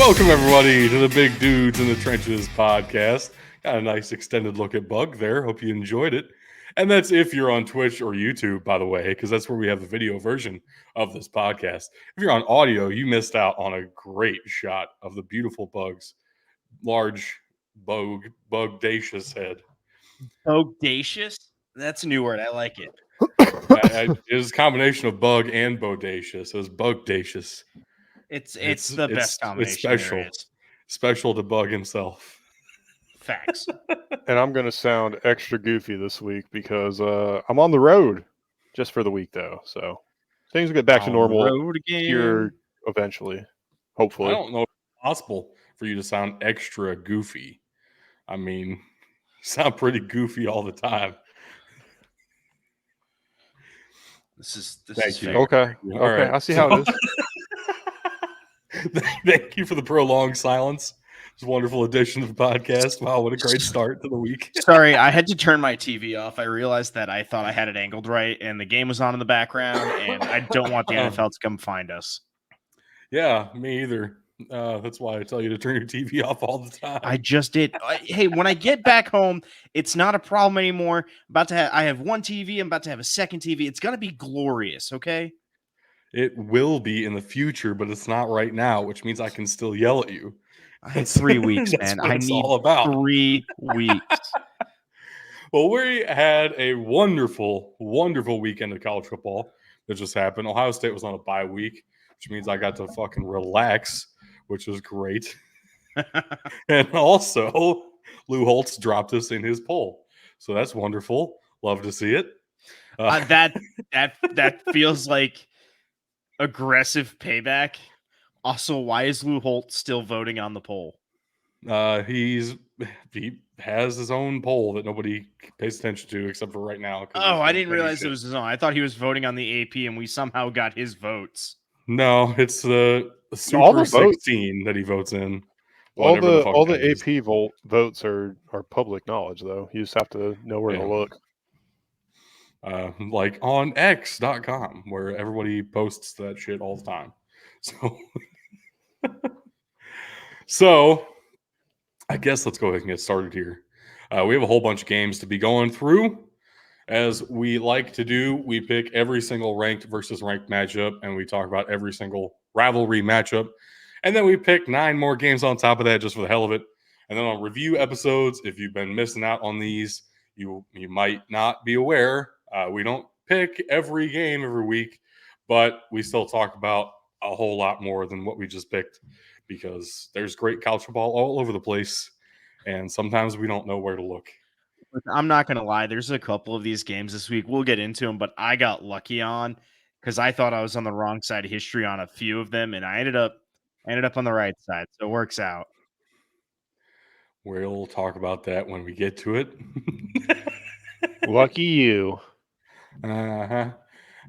Welcome, everybody, to the Big Dudes in the Trenches podcast. Got a nice extended look at Bug there. Hope you enjoyed it. And that's if you're on Twitch or YouTube, by the way, because that's where we have the video version of this podcast. If you're on audio, you missed out on a great shot of the beautiful Bug's large bugdacious head. Bodacious? That's a new word. I like it. It was a combination of bug and bodacious. It was bugdacious. It's the best combination. It's special. There is. Special to Bug himself. Facts. And I'm going to sound extra goofy this week because I'm on the road just for the week, though. So things will get back to normal here eventually, hopefully. I don't know if it's possible for you to sound extra goofy. I mean, you sound pretty goofy all the time. This is fair. Okay. All right. I see how it is. Thank you for the prolonged silence. It's a wonderful addition to the podcast. Wow, what a great start to the week. Sorry, I had to turn my TV off. I realized that I thought I had it angled right, and the game was on in the background, and I don't want the NFL to come find us. Yeah, me either. That's why I tell you to turn your TV off all the time. I just did. Hey, when I get back home, it's not a problem anymore. I have one TV. I'm about to have a second TV. It's going to be glorious, okay? It will be in the future, but it's not right now, which means I can still yell at you. I had 3 weeks, man. I need all about. 3 weeks. Well, we had a wonderful, wonderful weekend of college football that just happened. Ohio State was on a bye week, which means I got to fucking relax, which was great. And also, Lou Holtz dropped us in his poll. So that's wonderful. Love to see it. That feels like aggressive payback. Also, why is Lou Holtz still voting on the poll? He has his own poll that nobody pays attention to except for right now. Oh, I didn't realize it was his own. I thought he was voting on the AP, and we somehow got his votes. No, it's the Super 16 that he votes in. All the AP votes are public knowledge, though. You just have to know where to look. Like on X.com, where everybody posts that shit all the time. So I guess let's go ahead and get started here. We have a whole bunch of games to be going through. As we like to do, we pick every single ranked versus ranked matchup, and we talk about every single rivalry matchup. And then we pick 9 more games on top of that just for the hell of it. And then on review episodes, if you've been missing out on these, you might not be aware. We don't pick every game every week, but we still talk about a whole lot more than what we just picked because there's great college football all over the place, and sometimes we don't know where to look. I'm not going to lie. There's a couple of these games this week. We'll get into them, but I got lucky on because I thought I was on the wrong side of history on a few of them, and I ended up on the right side, so it works out. We'll talk about that when we get to it. Lucky you.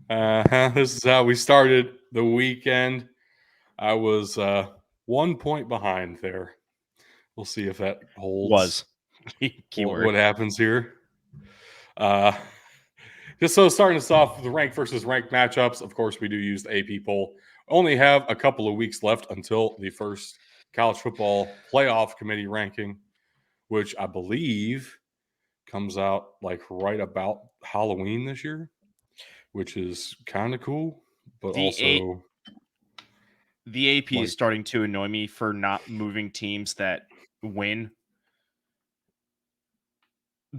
This is how we started the weekend. I was 1 point behind there. We'll see if that holds. Keyword. What happens here? Just so starting us off with the ranked versus ranked matchups. Of course, we do use the AP poll. Only have a couple of weeks left until the first college football playoff committee ranking, which I believe comes out like right about Halloween this year, which is kind of cool, but the AP is starting to annoy me for not moving teams that win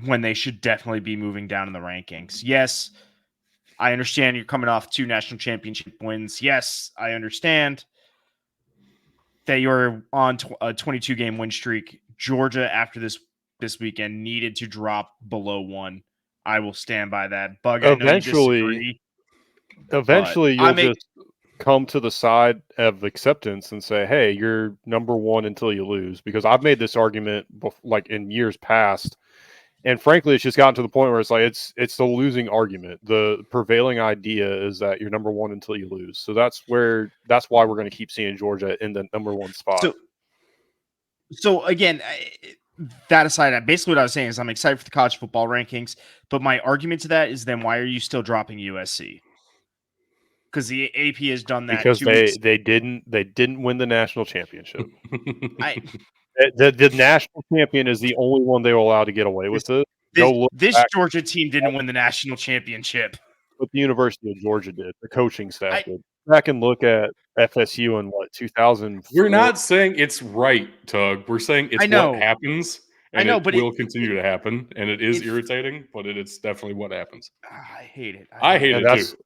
when they should definitely be moving down in the rankings. Yes, I understand you're coming off 2 national championship wins. Yes, I understand that you're on a 22-game win streak. Georgia, after this weekend, needed to drop below 1. I will stand by that. Bug, eventually you'll just come to the side of acceptance and say, hey, you're number 1 until you lose. Because I've made this argument like in years past. And frankly, it's just gotten to the point where it's like it's the losing argument. The prevailing idea is that you're number 1 until you lose. So that's why we're going to keep seeing Georgia in the number 1 spot. So again, that aside, basically what I was saying is I'm excited for the college football rankings, but my argument to that is then why are you still dropping USC? because the AP has done that because 2 weeks. they didn't win the national championship. I The national champion is the only one they were allowed to get away with it. This Georgia team didn't win the national championship. But the University of Georgia did. The coaching staff did. Back and look at FSU in 2000. We're not saying it's right, Tug. We're saying it's what happens, and it will continue to happen, and it is irritating, but it's definitely what happens. I hate it. I hate it too.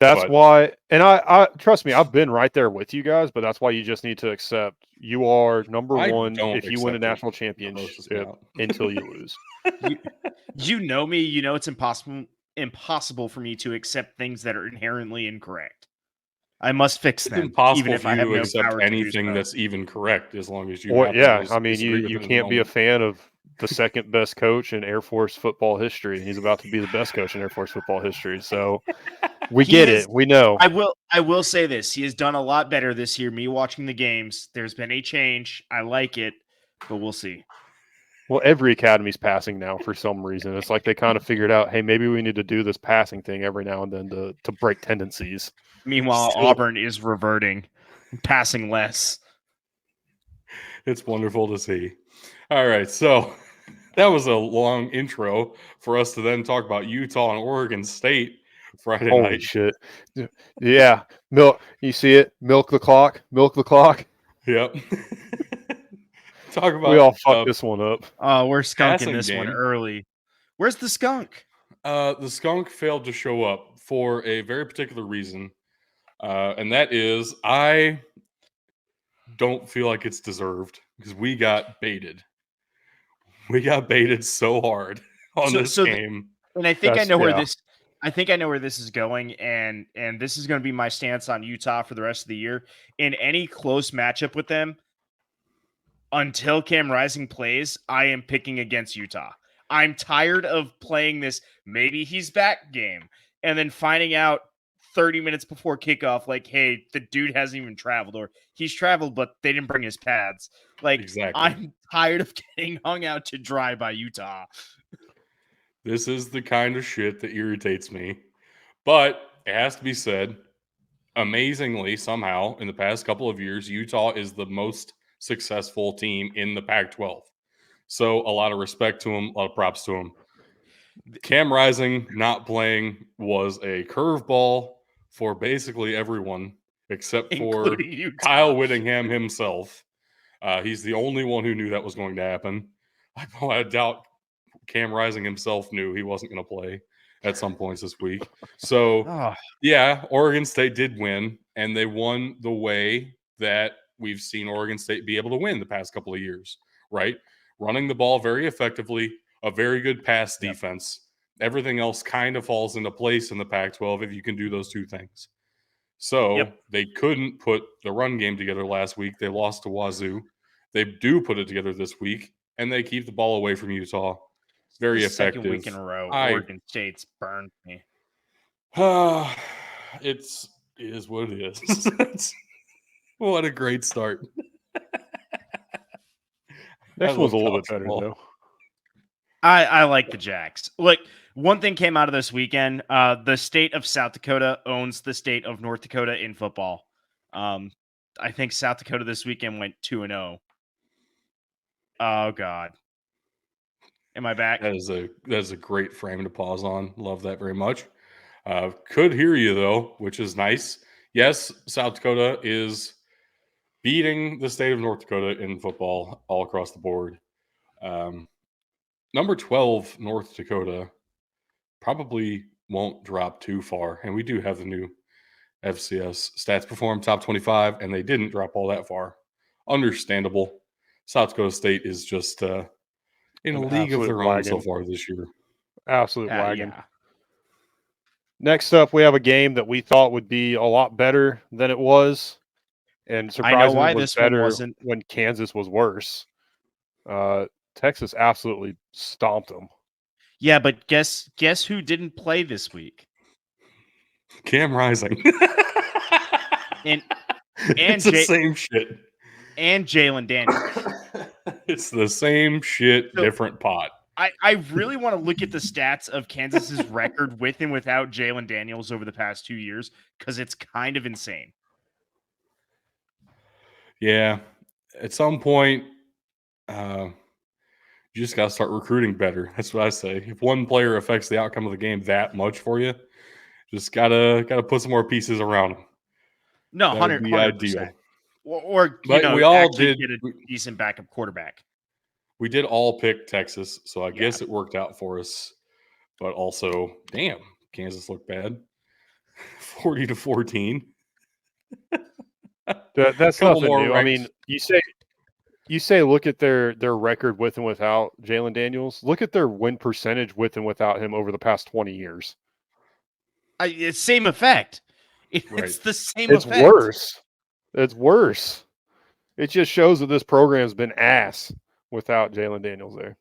That's why, and I trust me, I've been right there with you guys, but that's why you just need to accept you are number one if you win a national championship until you lose. You know me, you know it's impossible for me to accept things that are inherently incorrect. I must fix them. It's impossible even if for I you have to no accept power anything to that's even correct, as long as you. Well, I mean, you can't be a fan of the second best coach in Air Force football history. He's about to be the best coach in Air Force football history. So we get it. We know. I will say this. He has done a lot better this year. Me watching the games, there's been a change. I like it, but we'll see. Well, every academy's passing now for some reason. It's like they kind of figured out, hey, maybe we need to do this passing thing every now and then to break tendencies. Meanwhile, Auburn is reverting, passing less. It's wonderful to see. All right, so that was a long intro for us to then talk about Utah and Oregon State Friday night. Holy shit. Yeah. You see it? Milk the clock. Yep. Talk about we all fucked this one up. We're skunking this one early. Where's the skunk? The skunk failed to show up for a very particular reason, and that is I don't feel like it's deserved because we got baited. We got baited so hard on this game. And I think I know where this. I think I know where this is going, and this is going to be my stance on Utah for the rest of the year. In any close matchup with them, until Cam Rising plays, I am picking against Utah. I'm tired of playing this maybe he's back game and then finding out 30 minutes before kickoff, like, hey, the dude hasn't even traveled, or he's traveled, but they didn't bring his pads. Like, exactly. I'm tired of getting hung out to dry by Utah. This is the kind of shit that irritates me. But it has to be said, amazingly, somehow, in the past couple of years, Utah is the most successful team in the Pac-12. So a lot of respect to him, a lot of props to him. Cam Rising not playing was a curveball for basically everyone except for Kyle Whittingham himself. He's the only one who knew that was going to happen. I doubt Cam Rising himself knew he wasn't going to play at some points this week. So, yeah, Oregon State did win, and they won the way that we've seen Oregon State be able to win the past couple of years, right? Running the ball very effectively, a very good pass defense. Everything else kind of falls into place in the Pac-12 if you can do those two things. So they couldn't put the run game together last week. They lost to Wazoo. They do put it together this week, and they keep the ball away from Utah. Very effective. Second week in a row, Oregon State's burned me. It is what it is. What a great start. Next one's a little bit better, though. I like the Jacks. Look, one thing came out of this weekend. The state of South Dakota owns the state of North Dakota in football. I think South Dakota this weekend went 2-0. Oh, God. Am I back? That is a great frame to pause on. Love that very much. Could hear you, though, which is nice. Yes, South Dakota is beating the state of North Dakota in football all across the board. Number 12, North Dakota, probably won't drop too far. And we do have the new FCS stats perform top 25, and they didn't drop all that far. Understandable. South Dakota State is just in a league of their own so far this year. Absolute wagon. Yeah. Next up, we have a game that we thought would be a lot better than it was. And surprisingly, was better when Kansas was worse. Texas absolutely stomped them. Yeah, but guess who didn't play this week? Cam Rising. and it's the same shit. And Jalen Daniels. It's the same shit, different pot. I really want to look at the stats of Kansas's record with and without Jalen Daniels over the past 2 years because it's kind of insane. Yeah. At some point, you just got to start recruiting better. That's what I say. If one player affects the outcome of the game that much for you, just gotta put some more pieces around him. No, That would be 100%. ideal. Or But we all actually did. get a decent backup quarterback. We did all pick Texas, so I Yeah. guess it worked out for us. But also, damn, Kansas looked bad. 40-14. That's Couple nothing more new. I ranked- mean, you say look at their record with and without Jalen Daniels. Look at their win percentage with and without him over the past 20 years. It's same effect. It's Right. the same It's effect. worse. It's worse. It just shows that this program's been ass without Jalen Daniels there.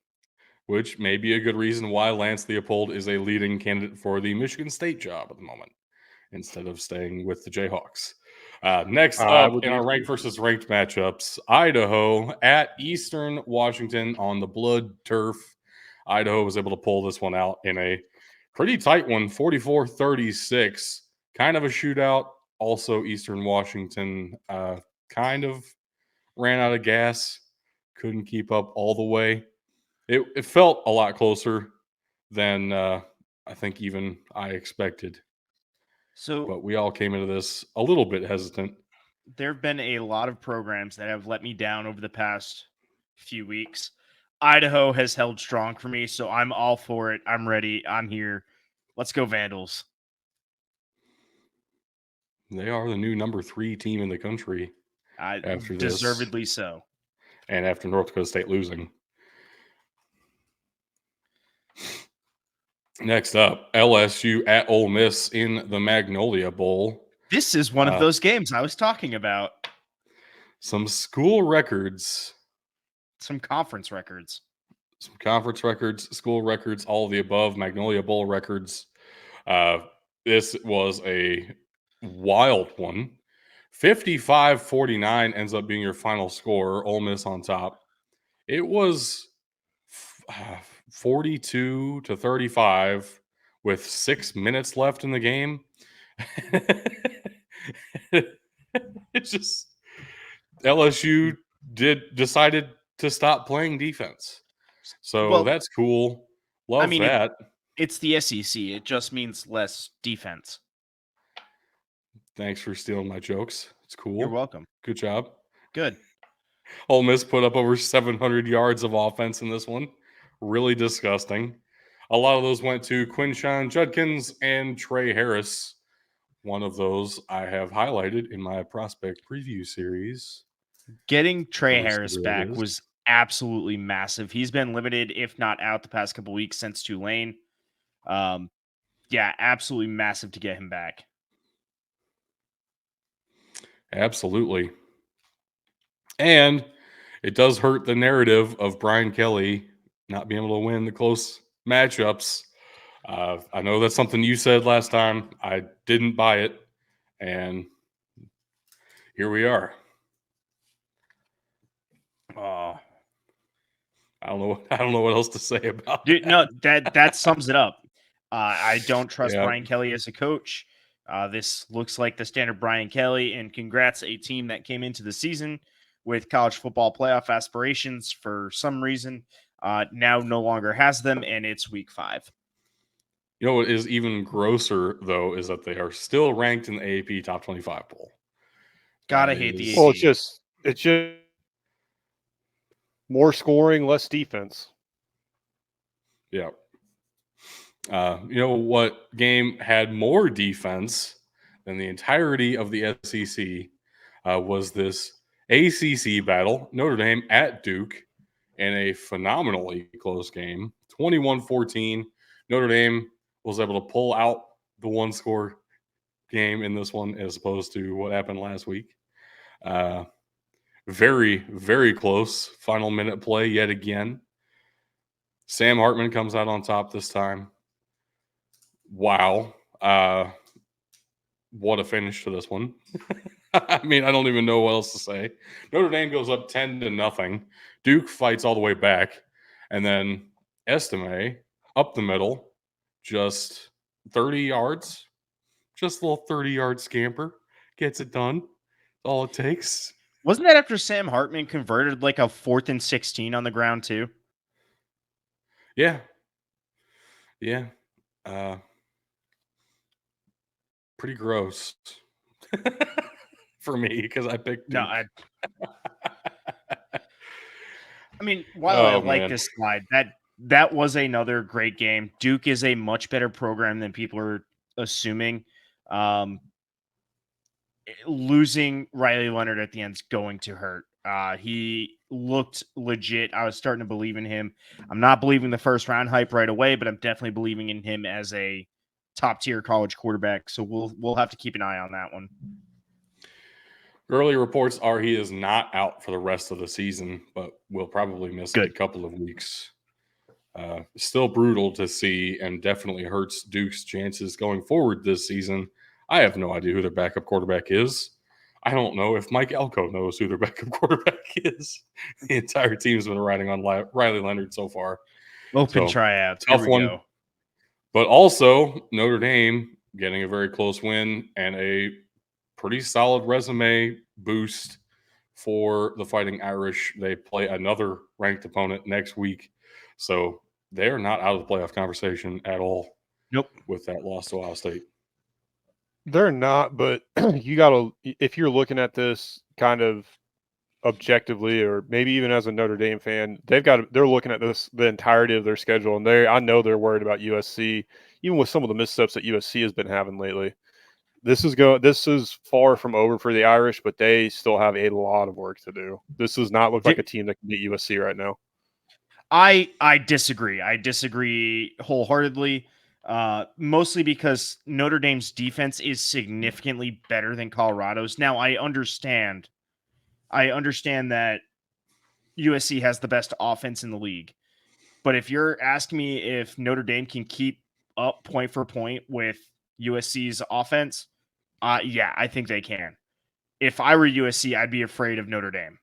which may be a good reason why Lance Leopold is a leading candidate for the Michigan State job at the moment, instead of staying with the Jayhawks. Next up in our ranked versus ranked matchups, Idaho at Eastern Washington on the blood turf. Idaho was able to pull this one out in a pretty tight one, 44-36. Kind of a shootout. Also, Eastern Washington kind of ran out of gas. Couldn't keep up all the way. It felt a lot closer than I think even I expected. So, but we all came into this a little bit hesitant. There have been a lot of programs that have let me down over the past few weeks. Idaho has held strong for me, so I'm all for it. I'm ready. I'm here. Let's go Vandals. They are the new number 3 team in the country after this. Deservedly so. And after North Dakota State losing. Next up, LSU at Ole Miss in the Magnolia Bowl. This is one of those games I was talking about. Some school records. Some conference records. Some conference records, school records, all of the above, Magnolia Bowl records. This was a wild one. 55-49 ends up being your final score. Ole Miss on top. It was 42-35 with 6 minutes left in the game. It's just LSU decided to stop playing defense. So that's cool. Love that. It's the SEC. It just means less defense. Thanks for stealing my jokes. It's cool. You're welcome. Good job. Good. Ole Miss put up over 700 yards of offense in this one. Really disgusting. A lot of those went to Quinshon Judkins and Trey Harris. One of those I have highlighted in my prospect preview series. Getting Trey Harris back was absolutely massive. He's been limited, if not out, the past couple weeks since Tulane. Yeah, absolutely massive to get him back. Absolutely. And it does hurt the narrative of Brian Kelly not being able to win the close matchups. I know that's something you said last time. I didn't buy it. And here we are. Oh, I don't know what else to say about it. No, that sums it up. I don't trust Brian Kelly as a coach. This looks like the standard Brian Kelly, and congrats, a team that came into the season with college football playoff aspirations for some reason now no longer has them, and it's week 5. You know what is even grosser, though, is that they are still ranked in the AP Top 25 poll. Gotta hate the AP. Well, it's just more scoring, less defense. Yeah. You know what game had more defense than the entirety of the SEC was this ACC battle, Notre Dame at Duke, in a phenomenally close game, 21-14. Notre Dame was able to pull out the one-score game in this one as opposed to what happened last week. Very, very close. Final minute play yet again. Sam Hartman comes out on top this time. Wow. What a finish to this one. I mean, I don't even know what else to say. Notre Dame goes up 10-0. Duke fights all the way back. And then Estime up the middle, just 30 yards, just a little 30-yard scamper. Gets it done. That's all it takes. Wasn't that after Sam Hartman converted like a 4th and 16 on the ground too? Yeah. Pretty gross for me because I picked Duke. No, I mean, while I like this slide, that was another great game. Duke is a much better program than people are assuming. Losing Riley Leonard at the end is going to hurt. He looked legit. I was starting to believe in him. I'm not believing the first round hype right away, but I'm definitely believing in him as a top tier college quarterback. So we'll have to keep an eye on that one. Early reports are he is not out for the rest of the season, but will probably miss a couple of weeks. Still brutal to see and definitely hurts Duke's chances going forward this season. I have no idea who their backup quarterback is. I don't know if Mike Elko knows who their backup quarterback is. The entire team's been riding on Riley Leonard so far. Open tryouts. Tough one. Go. But also, Notre Dame getting a very close win and a pretty solid resume boost for the Fighting Irish. They play another ranked opponent next week. So they're not out of the playoff conversation at all. Nope. With that loss to Ohio State. They're not, but you got to, if you're looking at this kind of objectively, or maybe even as a Notre Dame fan, they're looking at this, the entirety of their schedule. And I know they're worried about USC, even with some of the missteps that USC has been having lately. This is far from over for the Irish, but they still have a lot of work to do. This does not look like a team that can beat USC right now. I disagree. I disagree wholeheartedly. Mostly because Notre Dame's defense is significantly better than Colorado's. Now, I understand that USC has the best offense in the league. But if you're asking me if Notre Dame can keep up point for point with USC's offense, yeah, I think they can. If I were USC, I'd be afraid of Notre Dame.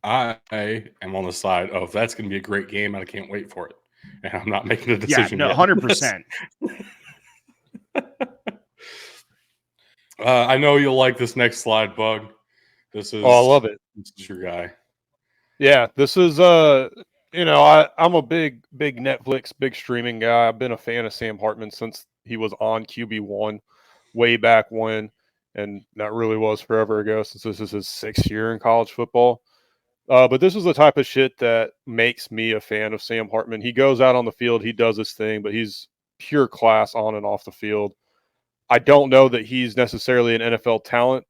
I am on the side of that's going to be a great game, and I can't wait for it. And I'm not making a decision yet. 100%. I know you'll like this next slide, Bug. I love it. This is your guy. Yeah, this is I'm a big Netflix, big streaming guy. I've been a fan of Sam Hartman since he was on QB1 way back when, and that really was forever ago since this is his 6th year in college football. But this is the type of shit that makes me a fan of Sam Hartman. He goes out on the field, he does his thing, but he's pure class on and off the field. I don't know that he's necessarily an NFL talent.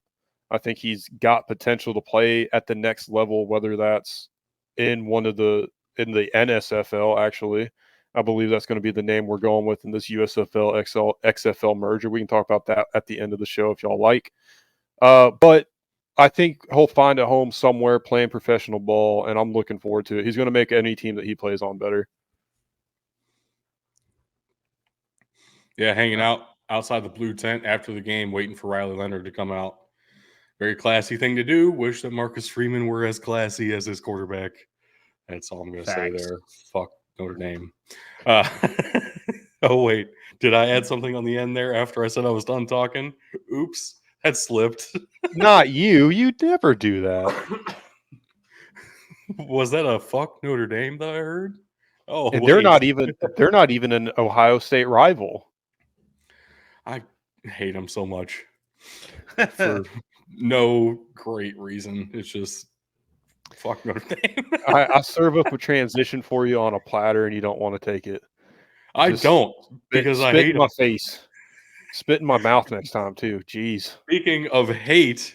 I think he's got potential to play at the next level, whether that's in the NSFL, actually. I believe that's going to be the name we're going with in this USFL XFL merger. We can talk about that at the end of the show if y'all like. But I think he'll find a home somewhere playing professional ball, and I'm looking forward to it. He's going to make any team that he plays on better. Yeah, hanging out outside the blue tent after the game, waiting for Riley Leonard to come out. Very classy thing to do. Wish that Marcus Freeman were as classy as his quarterback. That's all I'm going to say there. Fuck Notre Dame. Oh, wait. Did I add something on the end there after I said I was done talking? Oops. That slipped. Not you. You never do that. Was that a fuck Notre Dame that I heard? Oh, and they're not even an Ohio State rival. I hate them so much for no great reason. It's just fuck Notre Dame. I serve up a transition for you on a platter, and you don't want to take it. I don't because I hate my face. Spit in my mouth next time too. Jeez. Speaking of hate,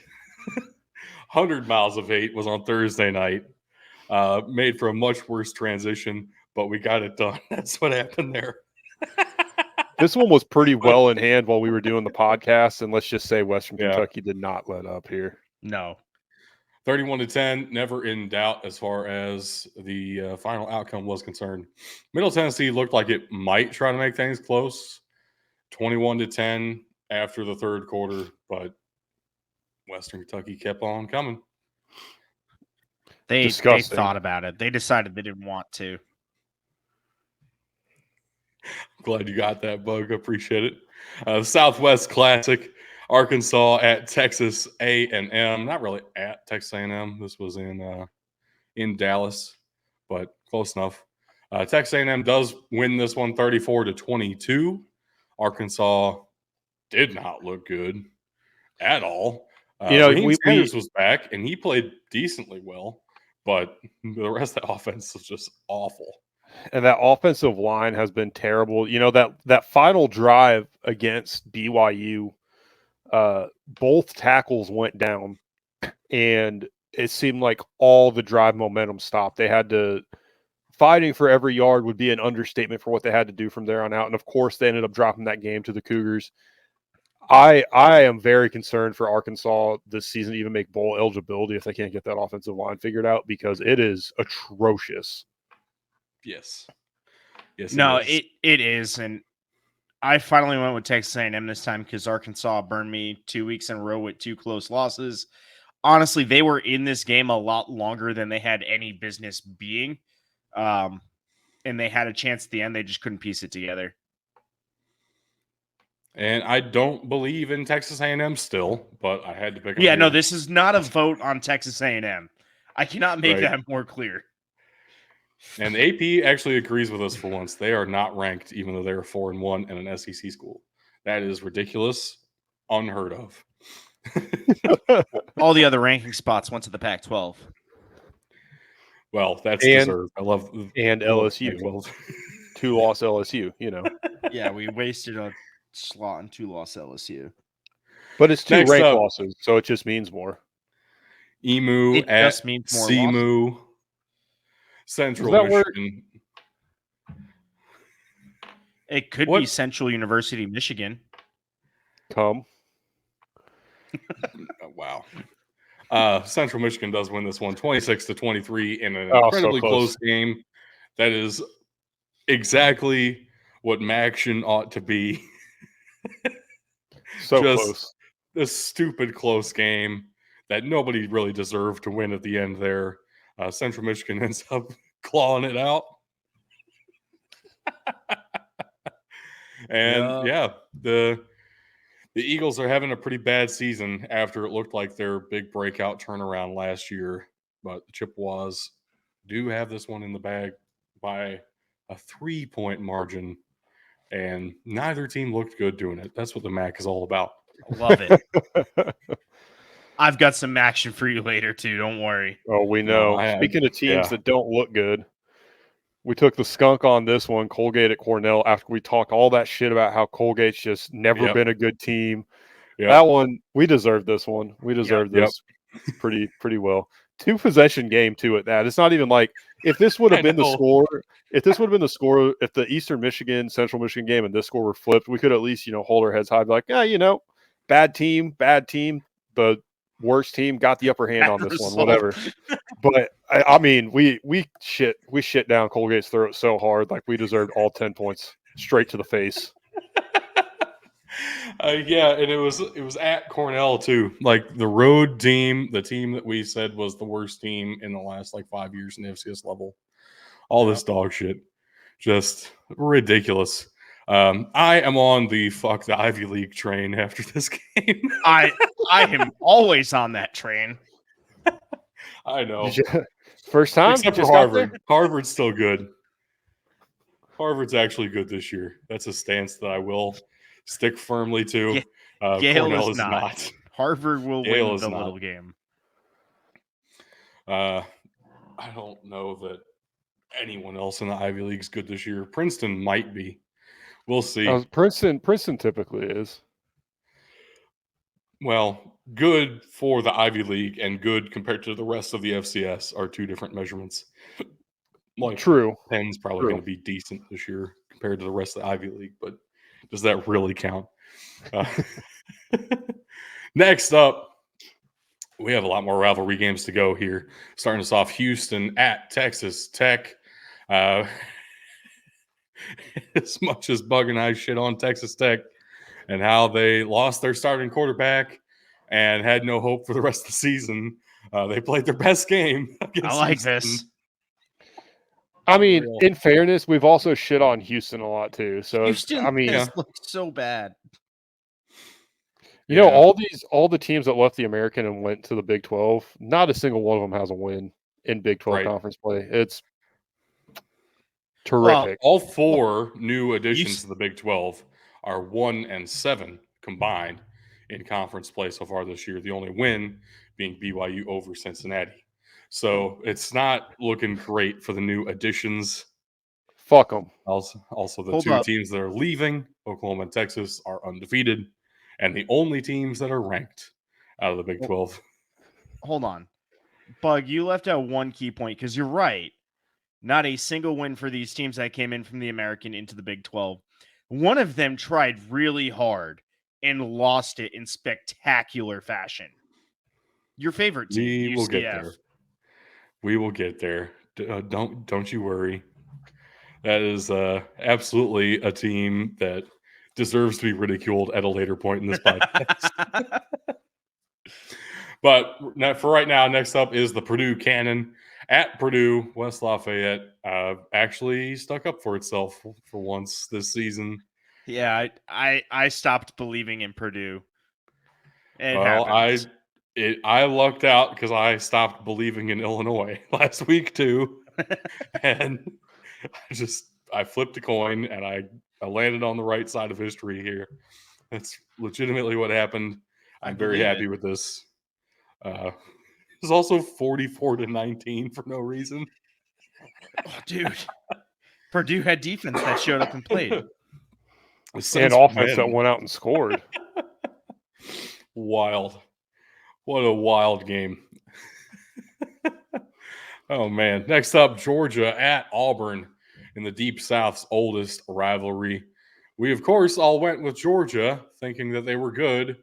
100 Miles of Hate was on Thursday night. Made for a much worse transition, but we got it done. That's what happened there. This one was pretty well in hand while we were doing the podcast, and let's just say Western Kentucky did not let up here. No. 31-10, never in doubt as far as the final outcome was concerned. Middle Tennessee looked like it might try to make things close. 21-10 after the third quarter, but Western Kentucky kept on coming. They Disgusting. thought about it. They decided they didn't want to. Glad you got that, Bug. Appreciate it. Southwest Classic, Arkansas at Texas A&M. Not really at Texas A&M. This was in Dallas, but close enough. Texas A&M does win this one 34-22. Arkansas did not look good at all. Raheem Sanders was back, and he played decently well, but the rest of the offense was just awful. And that offensive line has been terrible. That final drive against BYU, both tackles went down, and it seemed like all the drive momentum stopped. They had to fighting for every yard would be an understatement for what they had to do from there on out. And of course, they ended up dropping that game to the Cougars. I am very concerned for Arkansas this season to even make bowl eligibility if they can't get that offensive line figured out, because it is atrocious. Yes. No, it is. And I finally went with Texas A&M this time because Arkansas burned me 2 weeks in a row with 2 close losses. Honestly, they were in this game a lot longer than they had any business being. And they had a chance at the end. They just couldn't piece it together. And I don't believe in Texas A&M still, but I had to pick them. Yeah, no, this is not a vote on Texas A&M. I cannot make that more clear. And the AP actually agrees with us for once. They are not ranked, even though they are 4-1 in an SEC school. That is ridiculous, unheard of. All the other ranking spots went to the Pac-12. Well, that's deserved. I love LSU. 2-loss LSU, Yeah, we wasted a slot and 2-loss LSU. But it's 2 ranked losses, so it just means more. EMU it at just means more CMU. Central Michigan. It could be Central University, Michigan. Come. Wow. Central Michigan does win this one 26-23 in an incredibly close game. That is exactly what Maction ought to be. So just close. This stupid close game that nobody really deserved to win at the end there. Central Michigan ends up clawing it out. And the Eagles are having a pretty bad season after it looked like their big breakout turnaround last year. But the Chippewas do have this one in the bag by a 3-point margin. And neither team looked good doing it. That's what the MAC is all about. Love it. I've got some action for you later, too. Don't worry. Oh, we know. Speaking of teams that don't look good, we took the skunk on this one, Colgate at Cornell, after we talked all that shit about how Colgate's just never been a good team. Yep. That one, we deserved this one. We deserved this pretty well. 2-possession game, too, at that. It's not even like if this would have been the score, if the Eastern Michigan, Central Michigan game and this score were flipped, we could at least, hold our heads high, be like, bad team, the worst team got the upper hand on this one, whatever. But I mean, we shit down Colgate's throat so hard, like we deserved all 10 points straight to the face. And it was at Cornell too, like the road team, the team that we said was the worst team in the last 5 years in the FCS level. All this dog shit, just ridiculous. I am on the fuck the Ivy League train after this game. I am always on that train. I know. First time? Except for Harvard. Harvard's still good. Harvard's actually good this year. That's a stance that I will stick firmly to. Yale is not. Harvard will win the little game. I don't know that anyone else in the Ivy League is good this year. Princeton might be. We'll see. Princeton typically is. Well, good for the Ivy League and good compared to the rest of the FCS are two different measurements. True. Penn's probably going to be decent this year compared to the rest of the Ivy League, but does that really count? Next up, we have a lot more rivalry games to go here. Starting us off, Houston at Texas Tech. As much as Bug and I shit on Texas Tech and how they lost their starting quarterback and had no hope for the rest of the season, They played their best game against I like Houston. this. I mean, in fairness, we've also shit on Houston a lot too. So Houston I mean, has looked so bad. You know, all the teams that left the American and went to the Big 12, not a single one of them has a win in Big 12 conference play. It's terrific. All 4 new additions to the Big 12 are 1-7 combined in conference play so far this year. The only win being BYU over Cincinnati. So it's not looking great for the new additions. Fuck them. Also the two teams that are leaving, Oklahoma and Texas, are undefeated, and the only teams that are ranked out of the Big 12. Hold on. Bug, you left out one key point because you're right. Not a single win for these teams that came in from the American into the Big 12. One of them tried really hard and lost it in spectacular fashion. Your favorite team, We will get there. We will get there. Don't you worry. That is absolutely a team that deserves to be ridiculed at a later point in this podcast. But for right now, next up is the Purdue Cannon. At Purdue, West Lafayette actually stuck up for itself for once this season. Yeah, I stopped believing in Purdue. I lucked out because I stopped believing in Illinois last week too, and I flipped a coin and I landed on the right side of history here. That's legitimately what happened. I'm very happy with this. It was also 44-19 for no reason. Oh, dude. Purdue had defense that showed up and played. And offense that went out and scored. Wild. What a wild game. Oh, man. Next up, Georgia at Auburn in the Deep South's oldest rivalry. We, of course, all went with Georgia thinking that they were good.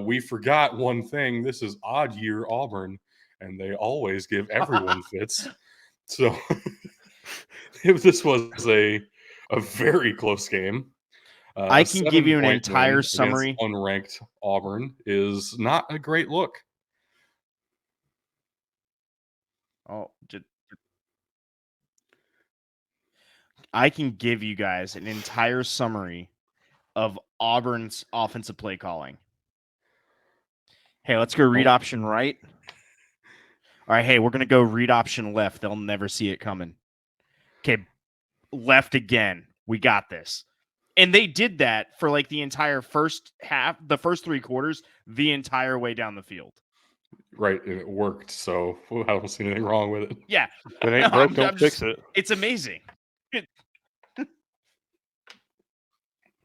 We forgot one thing. This is odd year Auburn, and they always give everyone fits. So this was a very close game. I can give you an entire summary. Unranked Auburn is not a great look. I can give you guys an entire summary of Auburn's offensive play calling. Hey, let's go read option right. All right, hey, we're going to go read option left. They'll never see it coming. Okay, left again. We got this. And they did that for like the entire first half, the first 3 quarters, the entire way down the field. Right, and it worked, so I don't see anything wrong with it. Yeah. If it ain't broke, don't fix it. It's amazing.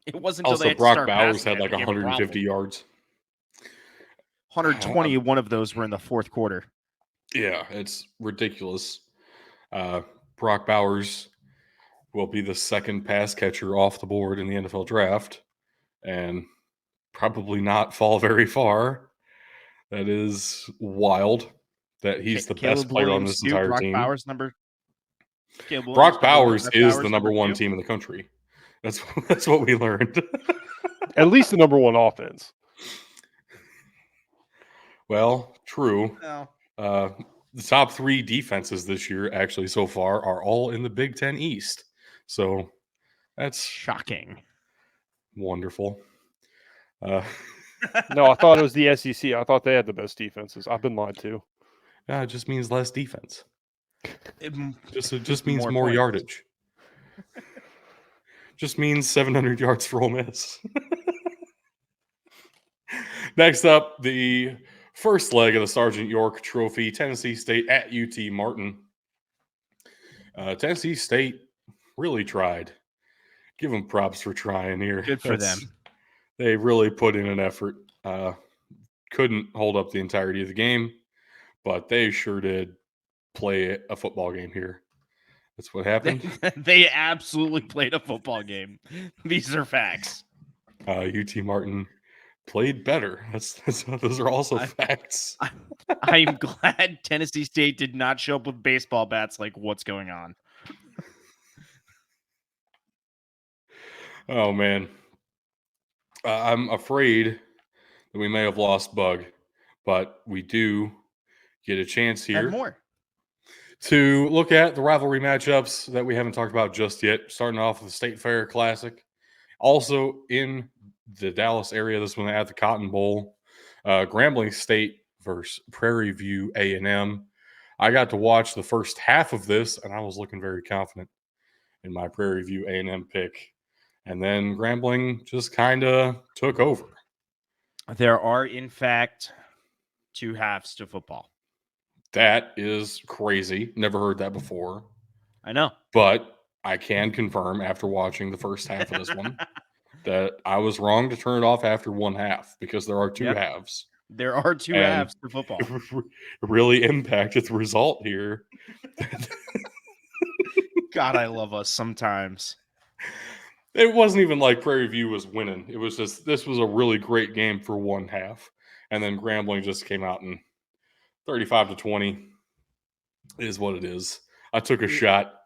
It wasn't until also Brock Bowers had like 150 yards. 120, one of those were in the fourth quarter. Yeah, it's ridiculous. Brock Bowers will be the second pass catcher off the board in the NFL draft and probably not fall very far. That is wild that he's the best player on this entire team. Brock Bowers is the number 1 team in the country. That's what we learned. At least the number 1 offense. Well, true. No. The top 3 defenses this year, actually, so far, are all in the Big Ten East. So that's shocking. Wonderful. No, I thought it was the SEC. I thought they had the best defenses. I've been lied to. Yeah, it just means less defense. It just means more points. yardage. Just means 700 yards for Ole Miss. Next up, the first leg of the Sergeant York Trophy, Tennessee State at UT Martin. Tennessee State really tried. Give them props for trying here. Good for them. They really put in an effort. Couldn't hold up the entirety of the game, but they sure did play a football game here. That's what happened. They absolutely played a football game. These are facts. UT Martin played better. Those are also facts. I'm glad Tennessee State did not show up with baseball bats like what's going on. Oh, man. I'm afraid that we may have lost Bug, but we do get a chance Have here more. to look at the rivalry matchups that we haven't talked about just yet, starting off with the State Fair Classic. Also in the Dallas area, this one at the Cotton Bowl, Grambling State versus Prairie View A&M. I got to watch the first half of this, and I was looking very confident in my Prairie View A&M pick. And then Grambling just kind of took over. There are, in fact, 2 halves to football. That is crazy. Never heard that before. I know. But I can confirm after watching the first half of this one that I was wrong to turn it off after one half because there are 2 halves. There are 2 halves to football. It really impacted the result here. God, I love us sometimes. It wasn't even like Prairie View was winning. It was just, this was a really great game for one half. And then Grambling just came out and 35-20 is what it is. I took a shot.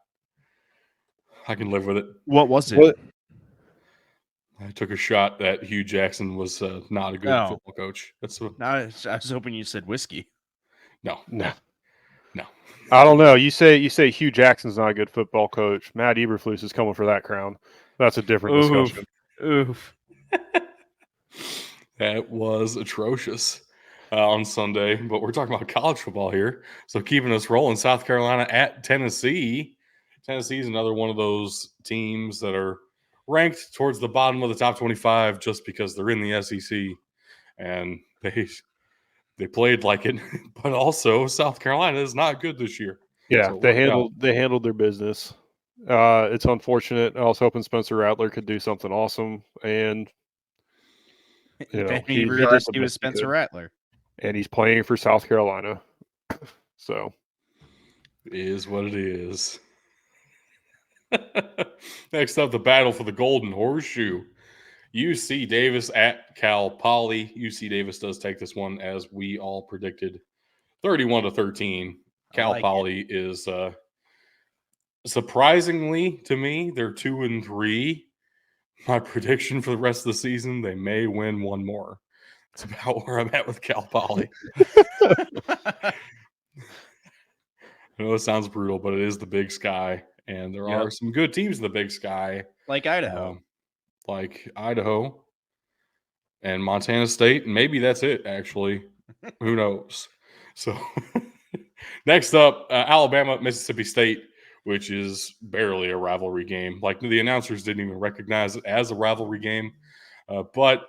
I can live with it. What was it? I took a shot that Hugh Jackson was not a good football coach. That's what. No, I was hoping you said whiskey. No. I don't know. You say Hugh Jackson's not a good football coach. Matt Eberflus is coming for that crown. That's a different discussion. Oof. That was atrocious on Sunday, but we're talking about college football here. So keeping us rolling, South Carolina at Tennessee. Tennessee is another one of those teams that are ranked towards the bottom of the top 25 just because they're in the SEC and they played like it, but also South Carolina is not good this year. Yeah, So they handled their business. It's unfortunate. I was hoping Spencer Rattler could do something awesome, and he realized he was Spencer Rattler, and he's playing for South Carolina. So, it is what it is. Next up, the battle for the Golden Horseshoe. UC Davis at Cal Poly. UC Davis does take this one as we all predicted, 31-13. Cal Poly is surprisingly to me, they're 2-3. My prediction for the rest of the season, they may win one more. It's about where I'm at with Cal Poly. I know it sounds brutal, but it is the Big Sky, and there are some good teams in the Big Sky, like Idaho. And Montana State, and maybe that's it, actually. Who knows? So next up, Alabama, Mississippi State, which is barely a rivalry game. Like, the announcers didn't even recognize it as a rivalry game. But,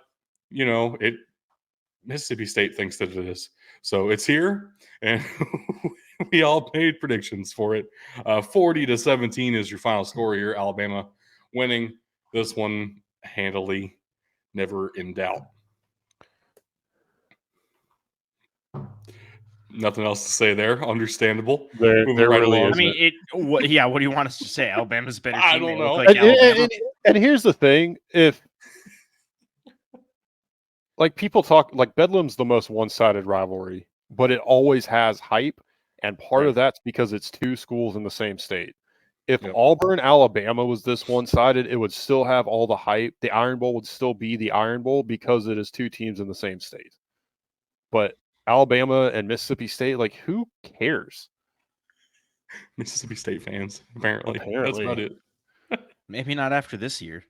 Mississippi State thinks that it is. So it's here, and we all made predictions for it. 40-17 is your final score here. Alabama winning this one handily, never in doubt. Nothing else to say there. Understandable. There really is. I mean, what do you want us to say? Alabama's better team. I don't know. And here's the thing: if people talk, Bedlam's the most one-sided rivalry, but it always has hype, and part of that's because it's 2 schools in the same state. If Auburn, Alabama was this one-sided, it would still have all the hype. The Iron Bowl would still be the Iron Bowl because it is 2 teams in the same state. But Alabama and Mississippi State, who cares? Mississippi State fans, apparently. That's about it. Maybe not after this year.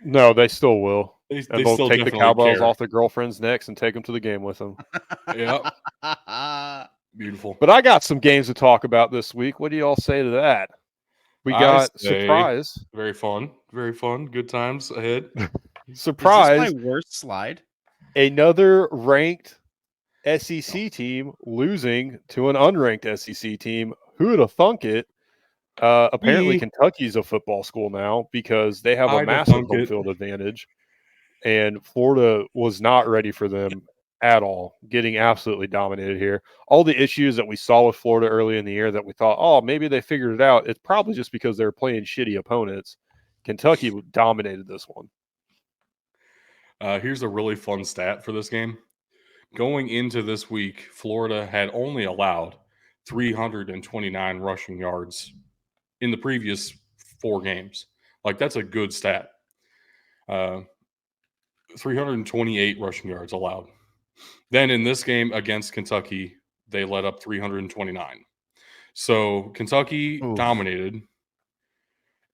No, they still will. They'll still take the cowbells off their girlfriends' necks and take them to the game with them. Yep. Beautiful. But I got some games to talk about this week. What do you all say to that? We got surprise. Very fun. Very fun. Good times ahead. Surprise. Is this my worst slide? Another ranked SEC team losing to an unranked SEC team. Who would have thunk it? Apparently, Kentucky's a football school now because they have a massive home field advantage. And Florida was not ready for them at all, getting absolutely dominated here. All the issues that we saw with Florida early in the year that we thought, maybe they figured it out. It's probably just because they're playing shitty opponents. Kentucky dominated this one. Here's a really fun stat for this game. Going into this week, Florida had only allowed 329 rushing yards in the previous 4 games. That's a good stat. 328 rushing yards allowed. Then in this game against Kentucky, they let up 329. So Kentucky dominated.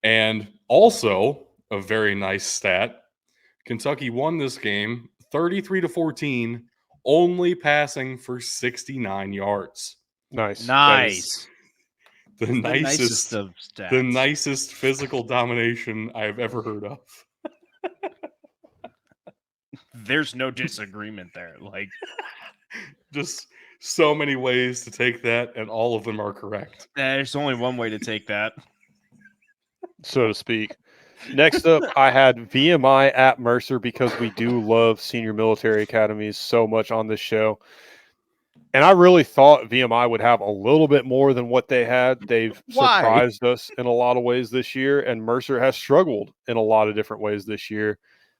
And also a very nice stat, Kentucky won this game 33-14, only passing for 69 yards. Nice. The nicest of stats. The nicest physical domination I've ever heard of. There's no disagreement there. Like, just so many ways to take that, and all of them are correct. There's only one way to take that, so to speak. Next up, I had VMI at Mercer because we do love senior military academies so much on this show. And I really thought VMI would have a little bit more than what they had. They've surprised us in a lot of ways this year, and Mercer has struggled in a lot of different ways this year.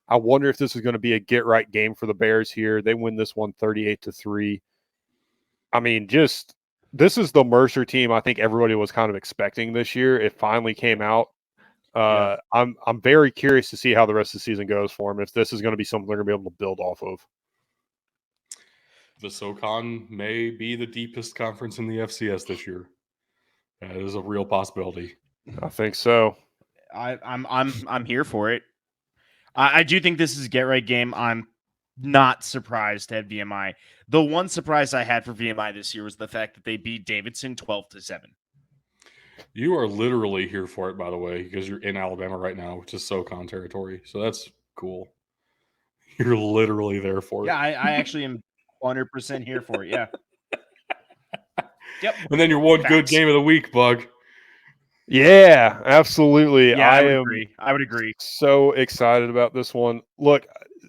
I wonder if this is going to be a get-right game for the Bears here. They win this one 38-3. I mean, this is the Mercer team I think everybody was kind of expecting this year. It finally came out. I'm very curious to see how the rest of the season goes for them, if this is going to be something they're going to be able to build off of. The SoCon may be the deepest conference in the FCS this year. That is a real possibility. I think so. I'm here for it. I do think this is a get-right game. I'm not surprised at VMI. The one surprise I had for VMI this year was the fact that they beat Davidson 12-7. You are literally here for it, by the way, because you're in Alabama right now, which is SoCon territory. So that's cool. You're literally there for it. Yeah, I actually am 100% here for it. Yeah. Yep. And then your one good game of the week, Bug. Yeah, absolutely. Yeah, I would agree. So excited about this one. Look,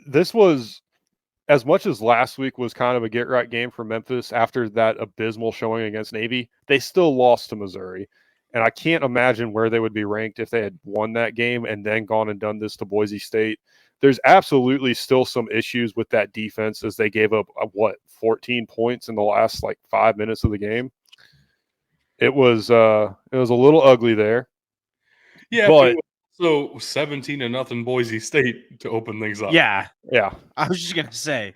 this was, as much as last week was kind of a get-right game for Memphis after that abysmal showing against Navy, they still lost to Missouri. And I can't imagine where they would be ranked if they had won that game and then gone and done this to Boise State. There's absolutely still some issues with that defense as they gave up, 14 points in the last 5 minutes of the game. It was a little ugly there. Yeah, but so 17-0 Boise State to open things up. Yeah. I was just gonna say,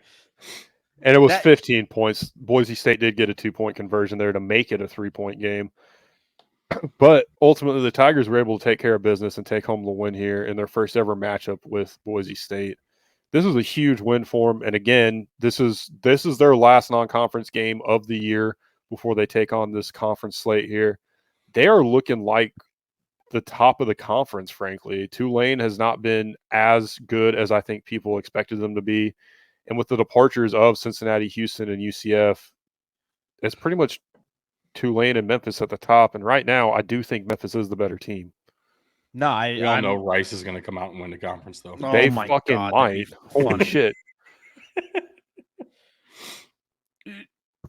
and it was 15 points. Boise State did get a 2-point conversion there to make it a 3-point game. But ultimately, the Tigers were able to take care of business and take home the win here in their first ever matchup with Boise State. This was a huge win for them, and again, this is their last non-conference game of the year before they take on this conference slate here. They are looking like the top of the conference, frankly. Tulane has not been as good as I think people expected them to be, and with the departures of Cincinnati, Houston, and UCF, it's pretty much Tulane and Memphis at the top, and right now I do think Memphis is the better team. No, we all know Rice is going to come out and win the conference, though. They fucking might. Holy shit.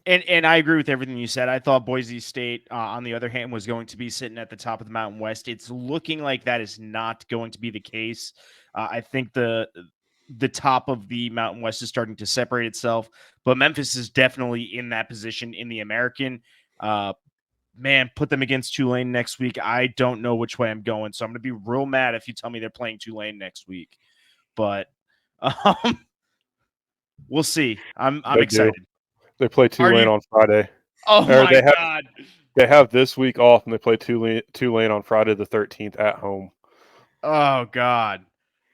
And I agree with everything you said. I thought Boise State, on the other hand, was going to be sitting at the top of the Mountain West. It's looking like that is not going to be the case. I think the top of the Mountain West is starting to separate itself, but Memphis is definitely in that position in the American. Man, put them against Tulane next week. I don't know which way I'm going, so I'm going to be real mad if you tell me they're playing Tulane next week. But we'll see. I'm excited. They play Tulane on Friday. Oh, my God. They have this week off, and they play Tulane on Friday the 13th at home. Oh, God.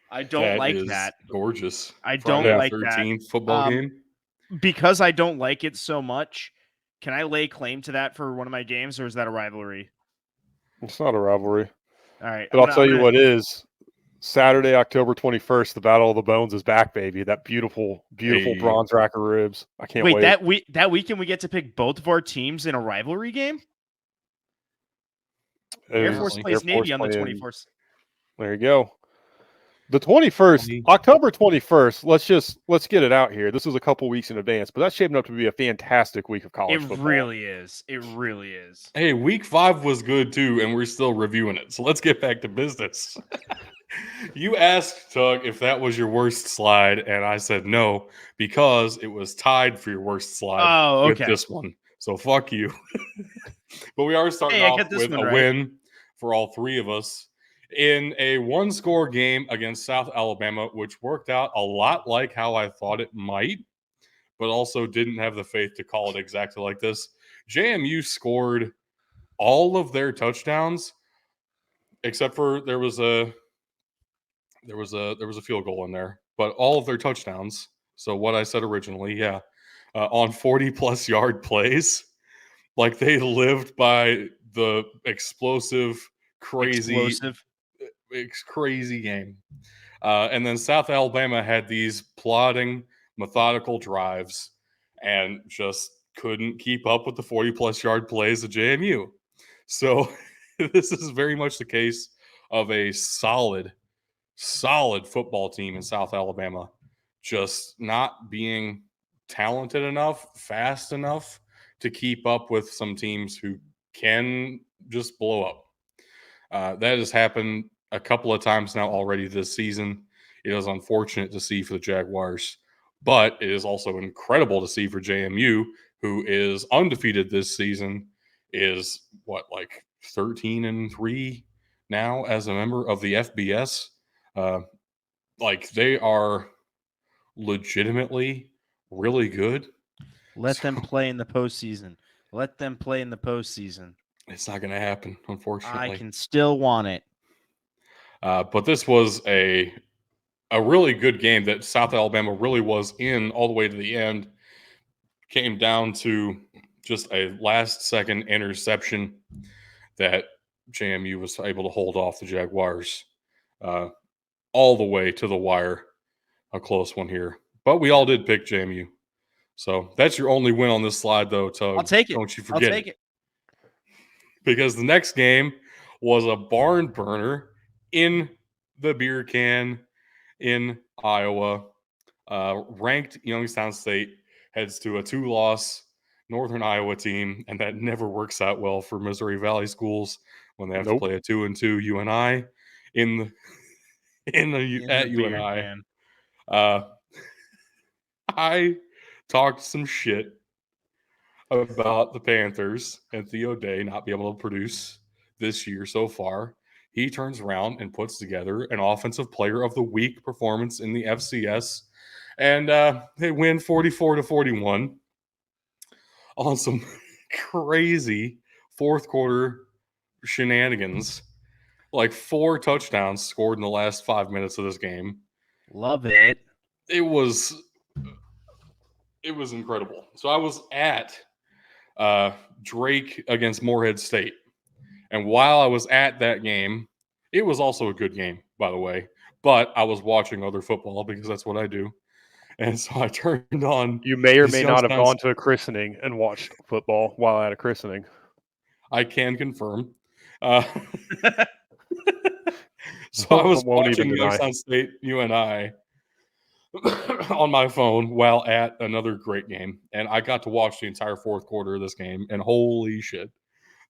I don't like that. Gorgeous. I don't like that. 13th football game. Because I don't like it so much, can I lay claim to that for one of my games, or is that a rivalry? It's not a rivalry. All right. But I'll tell you what is. Saturday, October 21st, the Battle of the Bones is back, baby. That beautiful, beautiful bronze rack of ribs. I can't wait. That weekend we get to pick both of our teams in a rivalry game? Air Force plays Navy on the 24th. There you go. The 21st, October 21st, let's get it out here. This is a couple weeks in advance, but that's shaping up to be a fantastic week of college football. It really is. It really is. Hey, week 5 was good too, and we're still reviewing it. So let's get back to business. You asked, Tug, if that was your worst slide, and I said no, because it was tied for your worst slide with this one. So fuck you. But we are starting off with a win for all three of us in a one-score game against South Alabama, which worked out a lot like how I thought it might. but also didn't have the faith to call it exactly like this. JMU scored all of their touchdowns, except for there was a field goal in there, but all of their touchdowns. So what I said originally, on 40+ yard plays, like they lived by the explosive, crazy game. And then South Alabama had these plodding, methodical drives and just couldn't keep up with the 40+ yard plays of JMU. So this is very much the case of a solid football team in South Alabama, just not being talented enough, fast enough to keep up with some teams who can just blow up. That has happened a couple of times now already this season. It is unfortunate to see for the Jaguars, but it is also incredible to see for JMU, who is undefeated this season, is 13-3 now as a member of the FBS. They are legitimately really good. Let them play in the postseason. Let them play in the postseason. It's not going to happen, unfortunately. I can still want it. But this was a really good game that South Alabama really was in all the way to the end. Came down to just a last-second interception that JMU was able to hold off the Jaguars all the way to the wire. A close one here. But we all did pick JMU. So that's your only win on this slide, though, Tug. I'll take it. Don't you forget I'll take it. Because the next game was a barn burner in the beer can in Iowa. Ranked Youngstown State heads to a 2-loss Northern Iowa team, and that never works out well for Missouri Valley schools when they have to play a 2-2 UNI at UNI. I talked some shit about the Panthers and Theo Day not be able to produce this year so far. He turns around and puts together an Offensive Player of the Week performance in the FCS, and they win 44-41 on some crazy fourth quarter shenanigans. Like 4 touchdowns scored in the last 5 minutes of this game. Love it. It was incredible. So I was at Drake against Morehead State. And while I was at that game, it was also a good game, by the way. But I was watching other football because that's what I do. And so I turned on. You may or may not have gone to a christening and watched football while at a christening. I can confirm. So I was watching Youngstown State UNI on my phone while at another great game. And I got to watch the entire fourth quarter of this game. And holy shit,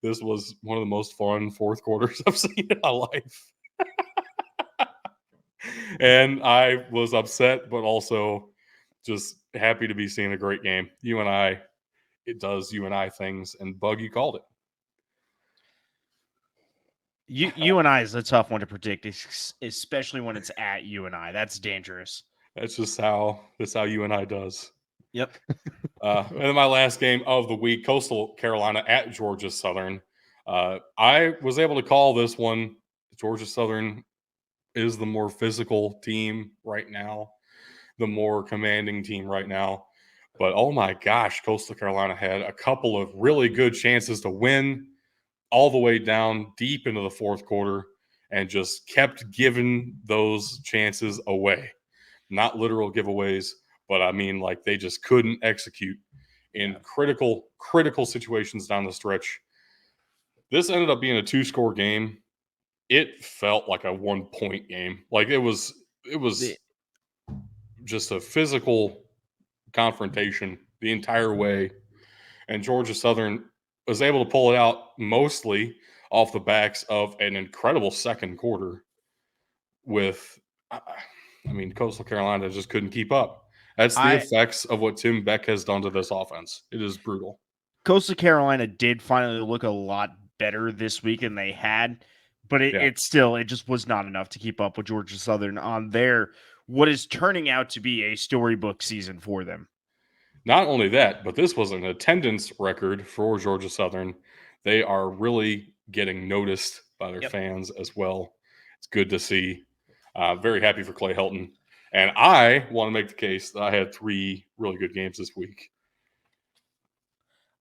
this was one of the most fun fourth quarters I've seen in my life. And I was upset, but also just happy to be seeing a great game. UNI, it does UNI things, and Bug, you called it. UNI is a tough one to predict, especially when it's at UNI. That's dangerous. That's just how UNI does. Yep. And then my last game of the week, Coastal Carolina at Georgia Southern. I was able to call this one. Georgia Southern is the more physical team right now, the more commanding team right now. But oh my gosh, Coastal Carolina had a couple of really good chances to win all the way down deep into the fourth quarter and just kept giving those chances away. Not literal giveaways, but I mean, like, they just couldn't execute in critical situations down the stretch. This ended up being a 2-score game. It felt like a 1-point game. Like it was just a physical confrontation the entire way. And Georgia Southern was able to pull it out mostly off the backs of an incredible second quarter with, Coastal Carolina just couldn't keep up. That's the effects of what Tim Beck has done to this offense. It is brutal. Coastal Carolina did finally look a lot better this week than they had, but it just was not enough to keep up with Georgia Southern on what is turning out to be a storybook season for them. Not only that, but this was an attendance record for Georgia Southern. They are really getting noticed by their fans as well. It's good to see. Very happy for Clay Helton. And I want to make the case that I had 3 really good games this week.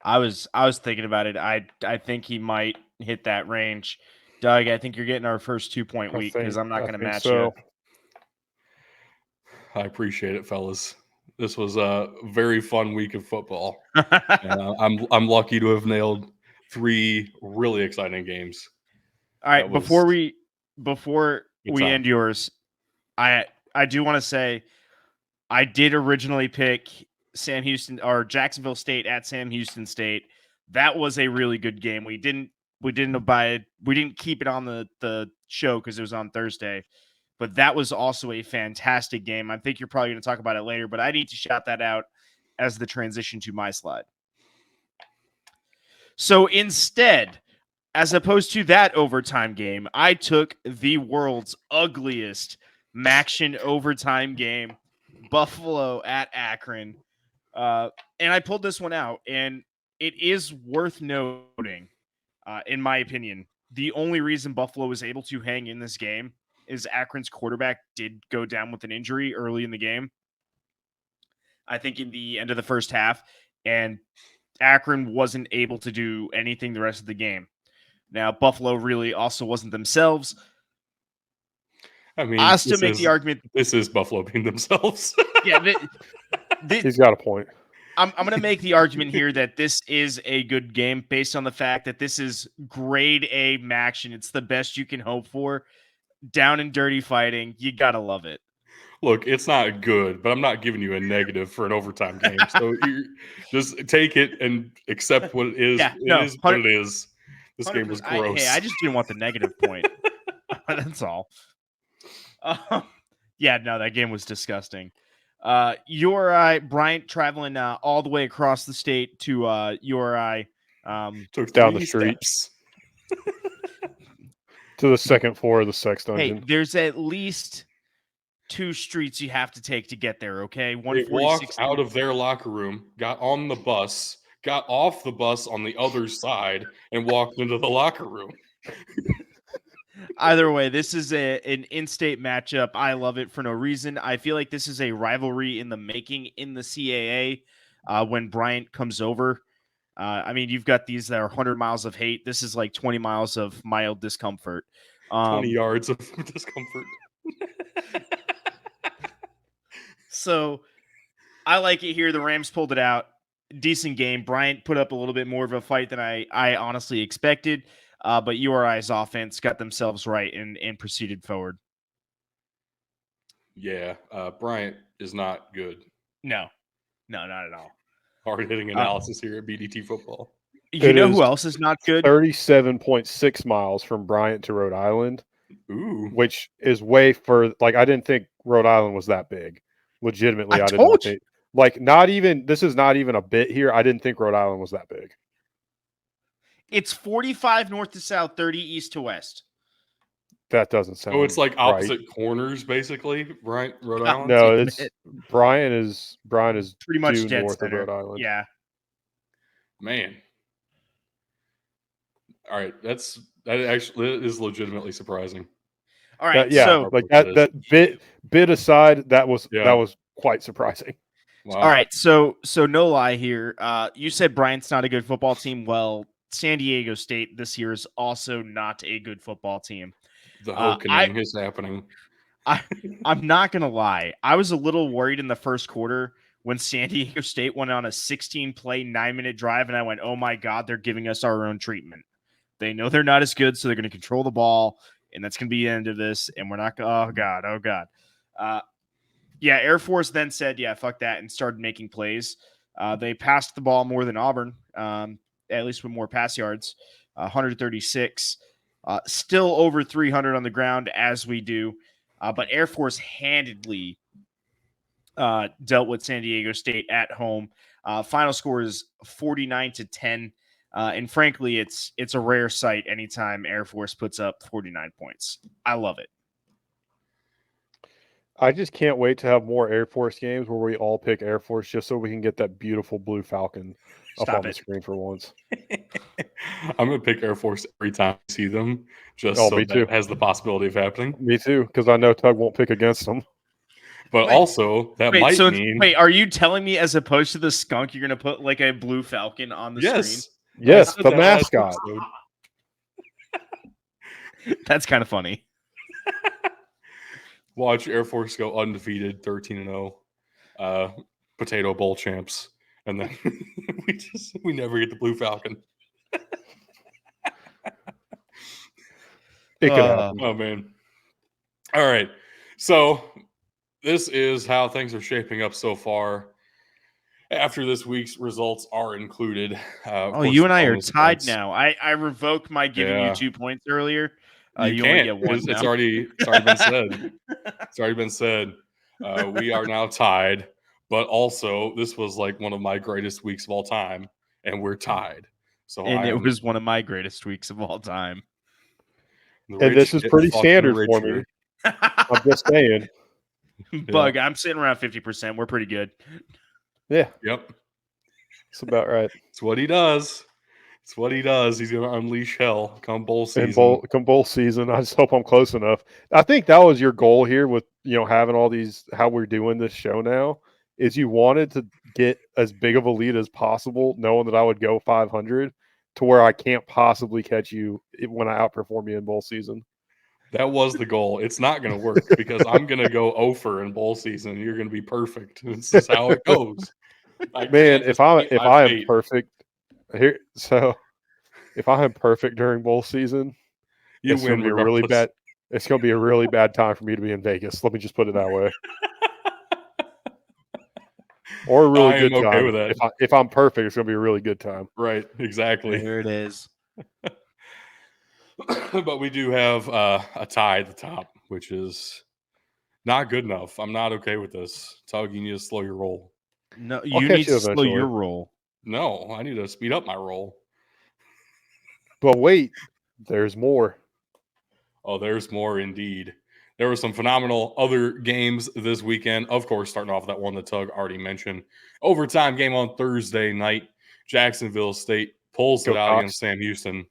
I was thinking about it. I think he might hit that range. Doug, I think you're getting our first 2-point week because I'm not going to match you. I appreciate it, fellas. This was a very fun week of football. And I'm lucky to have nailed 3 really exciting games. All right, before we end yours, I do want to say I did originally pick Sam Houston or Jacksonville State at Sam Houston State. That was a really good game. We didn't keep it on the show because it was on Thursday, but that was also a fantastic game. I think you're probably going to talk about it later, but I need to shout that out as the transition to my slide. So instead, as opposed to that overtime game, I took the world's ugliest Maction overtime game, Buffalo at Akron. And I pulled this one out, and it is worth noting, in my opinion, the only reason Buffalo was able to hang in this game is Akron's quarterback did go down with an injury early in the game. I think in the end of the first half, and Akron wasn't able to do anything the rest of the game. Now, Buffalo really also wasn't themselves. I mean, I still make the argument. This is Buffalo being themselves. Yeah, he's got a point. I'm going to make the argument here that this is a good game based on the fact that this is grade A Maction. It's the best you can hope for. Down and dirty fighting. You got to love it. Look, it's not good, but I'm not giving you a negative for an overtime game. So you just take it and accept what it is. Yeah, it is what it is. This game was gross. I just didn't want the negative point. That's all. Yeah, no, that game was disgusting. URI, Bryant traveling all the way across the state to URI. Took down the street to the second floor of the sex dungeon. Hey, there's at least 2 streets you have to take to get there, okay? They walked out of their locker room, got on the bus, got off the bus on the other side, and walked into the locker room. Either way, this is an in-state matchup. I love it for no reason. I feel like this is a rivalry in the making in the CAA when Bryant comes over. I mean, you've got these that are 100 miles of hate. This is like 20 miles of mild discomfort. 20 yards of discomfort. So I like it here. The Rams pulled it out. Decent game. Bryant put up a little bit more of a fight than I honestly expected. But URI's offense got themselves right and proceeded forward. Yeah, Bryant is not good. No, not at all. Hard-hitting analysis here at BDT Football. You know who else is not good? 37.6 miles from Bryant to Rhode Island. Ooh. Which is way further. Like, I didn't think Rhode Island was that big. Legitimately, I didn't think. Like, this is not even a bit here. I didn't think Rhode Island was that big. It's 45 north to south, 30 east to west. That doesn't sound. Oh, it's like opposite corners, basically, right? Rhode Island. No, Bryant is pretty much dead north center. of Rhode Island. Yeah, man. All right, that actually is legitimately surprising. All right, so like that bit aside, that was quite surprising. Wow. All right, so no lie here. You said Bryant's not a good football team. Well, San Diego State this year is also not a good football team. The hokening is happening. I'm not going to lie. I was a little worried in the first quarter when San Diego State went on a 16-play, 9-minute drive, and I went, oh, my God, they're giving us our own treatment. They know they're not as good, so they're going to control the ball, and that's going to be the end of this, and we're not going to – oh, God. Yeah, Air Force then said, yeah, fuck that, and started making plays. They passed the ball more than Auburn, at least with more pass yards, 136. Still over 300 on the ground as we do. But Air Force handedly dealt with San Diego State at home. Final score is 49-10. And frankly, it's a rare sight anytime Air Force puts up 49 points. I love it. I just can't wait to have more Air Force games where we all pick Air Force just so we can get that beautiful blue Falcon up on the screen for once. I'm going to pick Air Force every time I see them, just Oh, so me that too. it has the possibility of happening. Me too, because I know Tug won't pick against them. But also, that might mean... Wait, are you telling me as opposed to the skunk, you're going to put like a blue falcon on the screen? Yes, the mascot. That's kind of funny. Watch Air Force go undefeated, 13-0, Potato Bowl champs, and then we never get the blue falcon. It could happen. Oh man! All right, so this is how things are shaping up so far. After this week's results are included. You and I are tied now. I revoked my giving you 2 points earlier. You only get can't. one now. It's already been said. It's already been said. We are now tied, but also this was like one of my greatest weeks of all time, and we're tied. So it was one of my greatest weeks of all time. And this is pretty standard for me. I'm just saying. Bug, I'm sitting around 50%. We're pretty good. Yeah. Yep. That's about right. It's what he does. It's what he does. He's going to unleash hell come bowl season. Come bowl season. I just hope I'm close enough. I think that was your goal here with, having all these, how we're doing this show now, is you wanted to get as big of a lead as possible, knowing that I would go 500 to where I can't possibly catch you when I outperform you in bowl season. That was the goal. It's not going to work because I'm going to go over in bowl season. You're going to be perfect. This is how it goes. Man, if I am perfect here, so if I am perfect during bowl season, it's going to be a really bad. It's going to be a really bad time for me to be in Vegas. Let me just put it that way. Or a really good time. Okay with that. If I'm perfect, it's going to be a really good time. Right. Exactly. There it is. But we do have a tie at the top, which is not good enough. I'm not okay with this. Tug, you need to slow your roll. No, you need to slow your roll. No, I need to speed up my roll. But wait, there's more. Oh, there's more indeed. There were some phenomenal other games this weekend. Of course, starting off with that one that Tug already mentioned. Overtime game on Thursday night. Jacksonville State pulls it out against Sam Houston.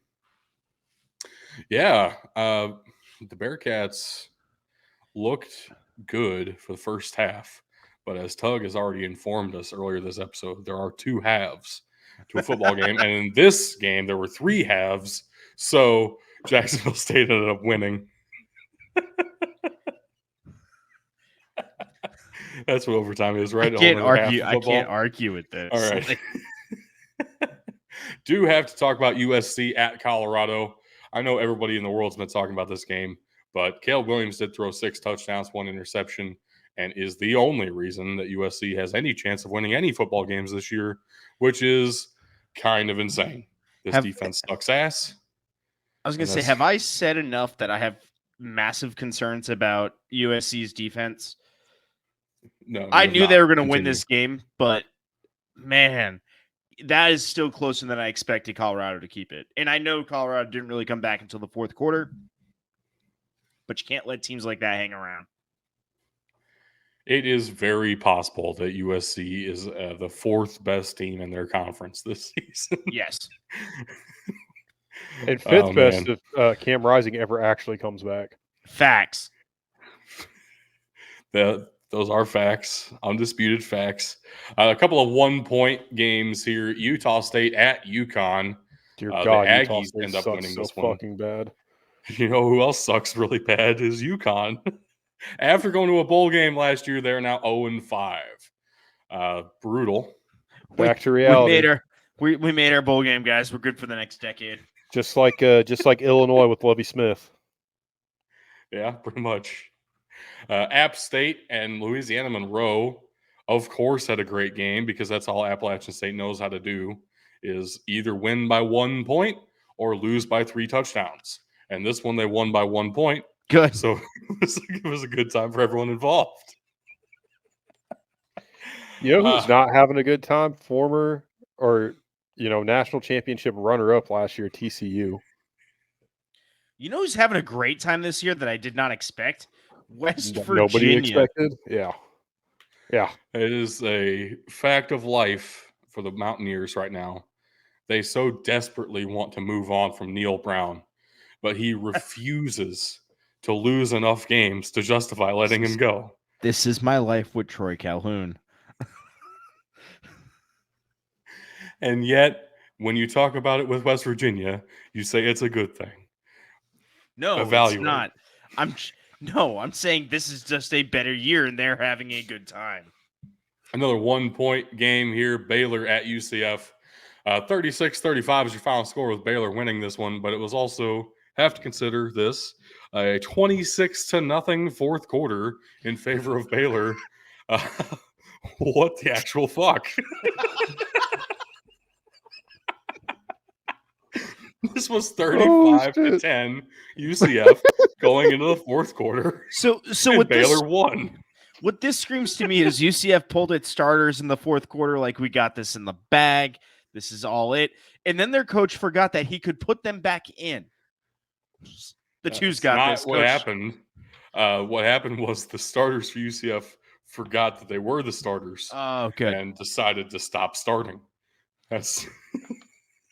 Yeah, the Bearcats looked good for the first half. But as Tug has already informed us earlier this episode, there are 2 halves to a football game. And in this game, there were 3 halves. So Jacksonville State ended up winning. That's what overtime is, right? I can't argue with this. All right. Do have to talk about USC at Colorado. I know everybody in the world's been talking about this game, but Caleb Williams did throw 6 touchdowns, 1 interception, and is the only reason that USC has any chance of winning any football games this year, which is kind of insane. This defense sucks ass. I was going to say, have I said enough that I have massive concerns about USC's defense? No, I knew they were going to win this game, but man, that is still closer than I expected Colorado to keep it. And I know Colorado didn't really come back until the fourth quarter, but you can't let teams like that hang around. It is very possible that USC is the 4th best team in their conference this season. Yes. And 5th best if Cam Rising ever actually comes back. Facts. Those are facts, undisputed facts. A couple of 1-point games here. Utah State at UConn. Dear God, the Aggies end up winning this one. Fucking bad. You know who else sucks really bad is UConn. After going to a bowl game last year, they're now 0-5. Brutal. Back to reality. We made our bowl game, guys. We're good for the next decade. Just like Illinois with Lovie Smith. Yeah, pretty much. App State and Louisiana Monroe, of course, had a great game because that's all Appalachian State knows how to do is either win by 1 point or lose by 3 touchdowns. And this one, they won by 1 point. Good. So it was a good time for everyone involved. You know who's not having a good time? Former national championship runner-up last year, TCU. You know who's having a great time this year that I did not expect? West Nobody Virginia. expected. Yeah. Yeah. It is a fact of life for the Mountaineers right now. They so desperately want to move on from Neil Brown, but he refuses to lose enough games to justify letting him go. This is my life with Troy Calhoun. And yet, when you talk about it with West Virginia, you say it's a good thing. No, Evaluate. it's not. I'm saying this is just a better year and they're having a good time. Another 1-point game here, Baylor at UCF. 36-35 is your final score with Baylor winning this one, but it was also, have to consider this, a 26-0 fourth quarter in favor of Baylor. What the actual fuck? This was 35-10 UCF going into the fourth quarter. So and what Baylor won. What this screams to me is UCF pulled its starters in the fourth quarter like we got this in the bag. This is all it. And then their coach forgot that he could put them back in. The two's got this. What Coach. happened? What happened was the starters for UCF forgot that they were the starters. Oh, good. And decided to stop starting. That's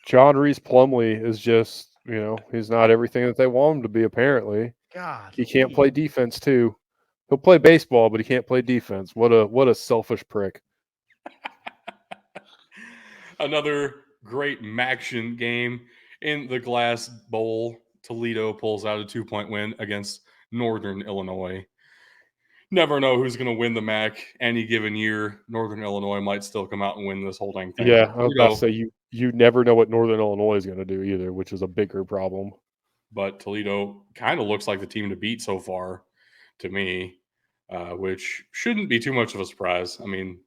John Reese Plumlee is just, he's not everything that they want him to be, apparently. God. He can't play defense, too. He'll play baseball, but he can't play defense. What a selfish prick. Another great Maction game in the Glass Bowl. Toledo pulls out a 2-point win against Northern Illinois. Never know who's going to win the MAC any given year. Northern Illinois might still come out and win this whole dang thing. Yeah, I was about to say, you never know what Northern Illinois is going to do either, which is a bigger problem. But Toledo kind of looks like the team to beat so far to me, which shouldn't be too much of a surprise. I mean,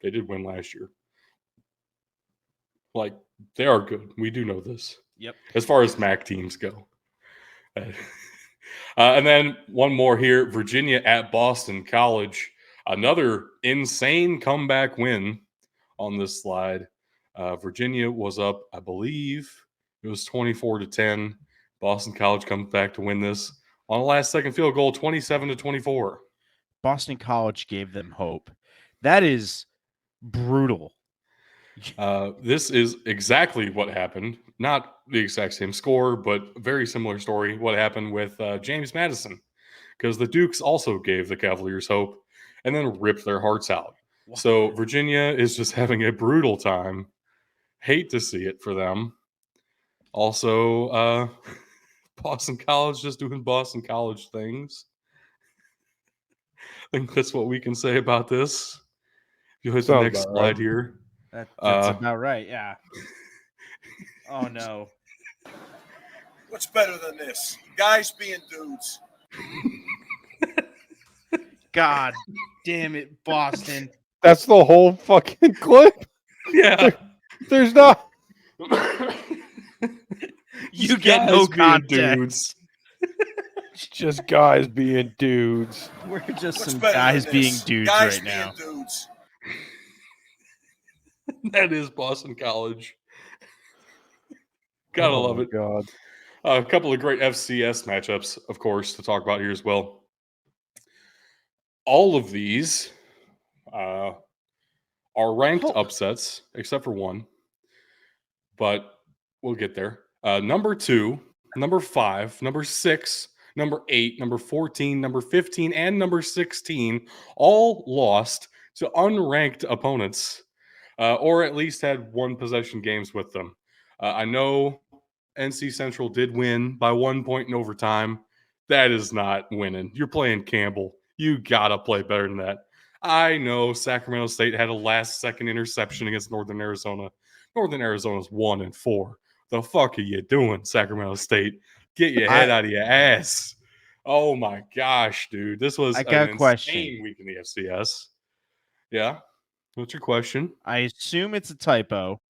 they did win last year. Like, they are good. We do know this. Yep. As far as MAC teams go. And then one more here, Virginia at Boston College. Another insane comeback win on this slide. Virginia was up, I believe, it was 24-10. Boston College comes back to win this on a last-second field goal, 27-24. Boston College gave them hope. That is brutal. This is exactly what happened. Not the exact same score, but very similar story. What happened with James Madison, because the Dukes also gave the Cavaliers hope and then ripped their hearts out. Wow. So Virginia is just having a brutal time. Hate to see it for them. Also, Boston College just doing Boston College things. I think that's what we can say about this. You hit the next slide here. That's about right, yeah. Oh, no. What's better than this? Guys being dudes. God damn it, Boston. That's the whole fucking clip? Yeah. There's not. You get no context. Just guys being dudes. We're just some guys being dudes right now. Dudes. That is Boston College. Gotta love it. God. A couple of great FCS matchups, of course, to talk about here as well. All of these are ranked upsets, except for one. But we'll get there. Number 2, number 5, number 6, number 8, number 14, number 15, and number 16 all lost to unranked opponents, or at least had one possession games with them. I know NC Central did win by 1 point in overtime. That is not winning. You're playing Campbell. You got to play better than that. I know Sacramento State had a last-second interception against Northern Arizona. Northern Arizona's 1-4. The fuck are you doing, Sacramento State? Get your head out of your ass. Oh, my gosh, dude. This was an insane week in the FCS. Yeah? What's your question? I assume it's a typo.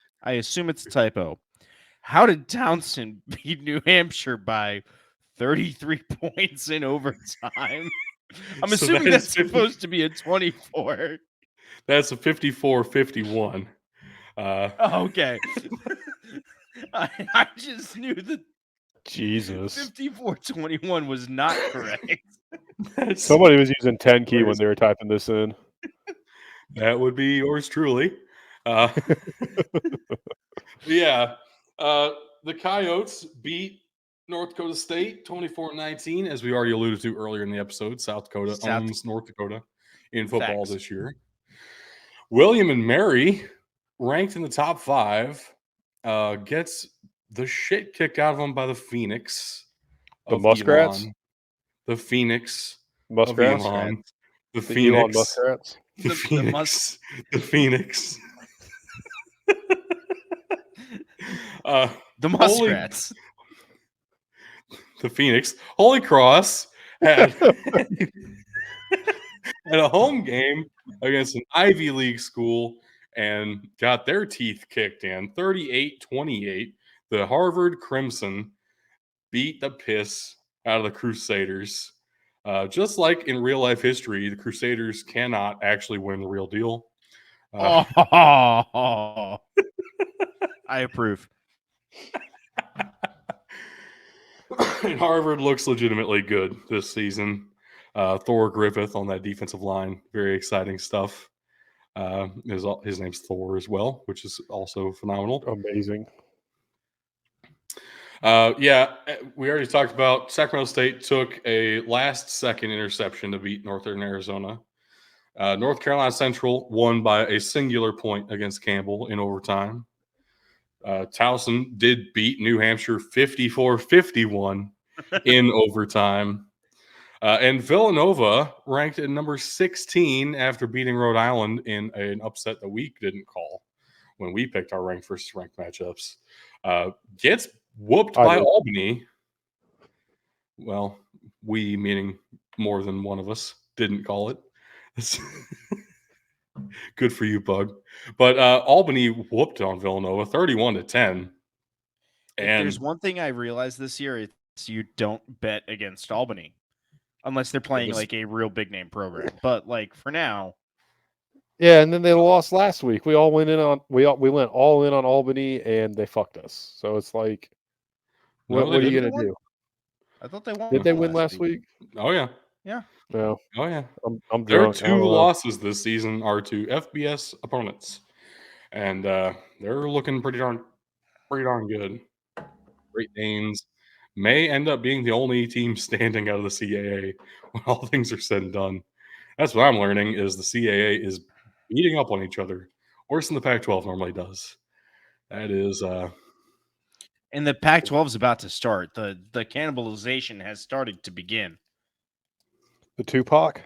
How did Townsend beat New Hampshire by 33 points in overtime? I'm assuming that's supposed to be a 24. That's a 54-51. Okay. I just knew that Jesus. 54-21 was not correct. Somebody was using 10 key when they were typing this in. That would be yours truly. Yeah. The Coyotes beat North Dakota State 24-19, as we already alluded to earlier in the episode. South Dakota owns North Dakota in football this year. William and Mary, ranked in the top 5, gets the shit kicked out of them by the Phoenix. The Muskrats? Elon. The Phoenix. Muskrats? Of Elon. The Elon Phoenix. Muskrats? The Phoenix. The Phoenix. The Muskrats. The Phoenix. Holy Cross had a home game against an Ivy League school and got their teeth kicked in 38-28. The Harvard Crimson beat the piss out of the Crusaders. Just like in real life history, the Crusaders cannot actually win the real deal. I approve. And Harvard looks legitimately good this season. Thor Griffith on that defensive line, very exciting stuff. His name's Thor as well, which is also phenomenal. Amazing. Yeah, we already talked about Sacramento State took a last-second interception to beat Northern Arizona. North Carolina Central won by a singular point against Campbell in overtime. Towson did beat New Hampshire 54-51 in overtime. And Villanova ranked at number 16 after beating Rhode Island in an upset that we didn't call when we picked our ranked versus ranked matchups. Gets whooped by Albany. Well, we, meaning more than one of us, didn't call it. Good for you, Bug. But Albany whooped on Villanova 31-10. If there's one thing I realized this year, it's you don't bet against Albany unless they're playing like a real big name program. But like for now, yeah. And then they lost last week. We went all in on Albany, and they fucked us. So it's like, what are you gonna do? I thought they won. Did they win last week? Oh yeah. Yeah. No. Oh yeah. I'm Their drunk. 2 losses this season are to FBS opponents, and they're looking pretty darn good. Great Danes may end up being the only team standing out of the CAA when all things are said and done. That's what I'm learning is the CAA is beating up on each other worse than the Pac-12 normally does. That is and the Pac-12 is about to start. The cannibalization has started to begin. The Tupac.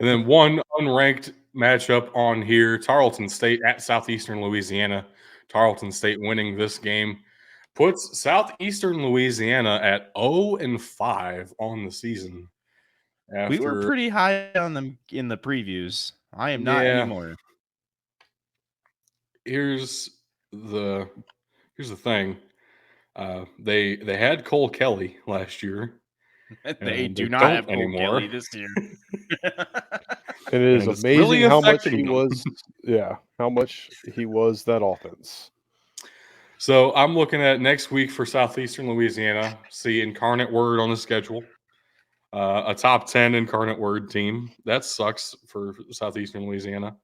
And then one unranked matchup on here, Tarleton State at Southeastern Louisiana. Tarleton State winning this game puts Southeastern Louisiana at 0-5 on the season. We were pretty high on them in the previews. I am not anymore. Here's the thing. They had Cole Kelly last year. They do not have Cole Kelly this year. It is amazing really how much he was. Yeah, how much he was that offense. So I'm looking at next week for Southeastern Louisiana. See Incarnate Word on the schedule. A top 10 Incarnate Word team. That sucks for Southeastern Louisiana.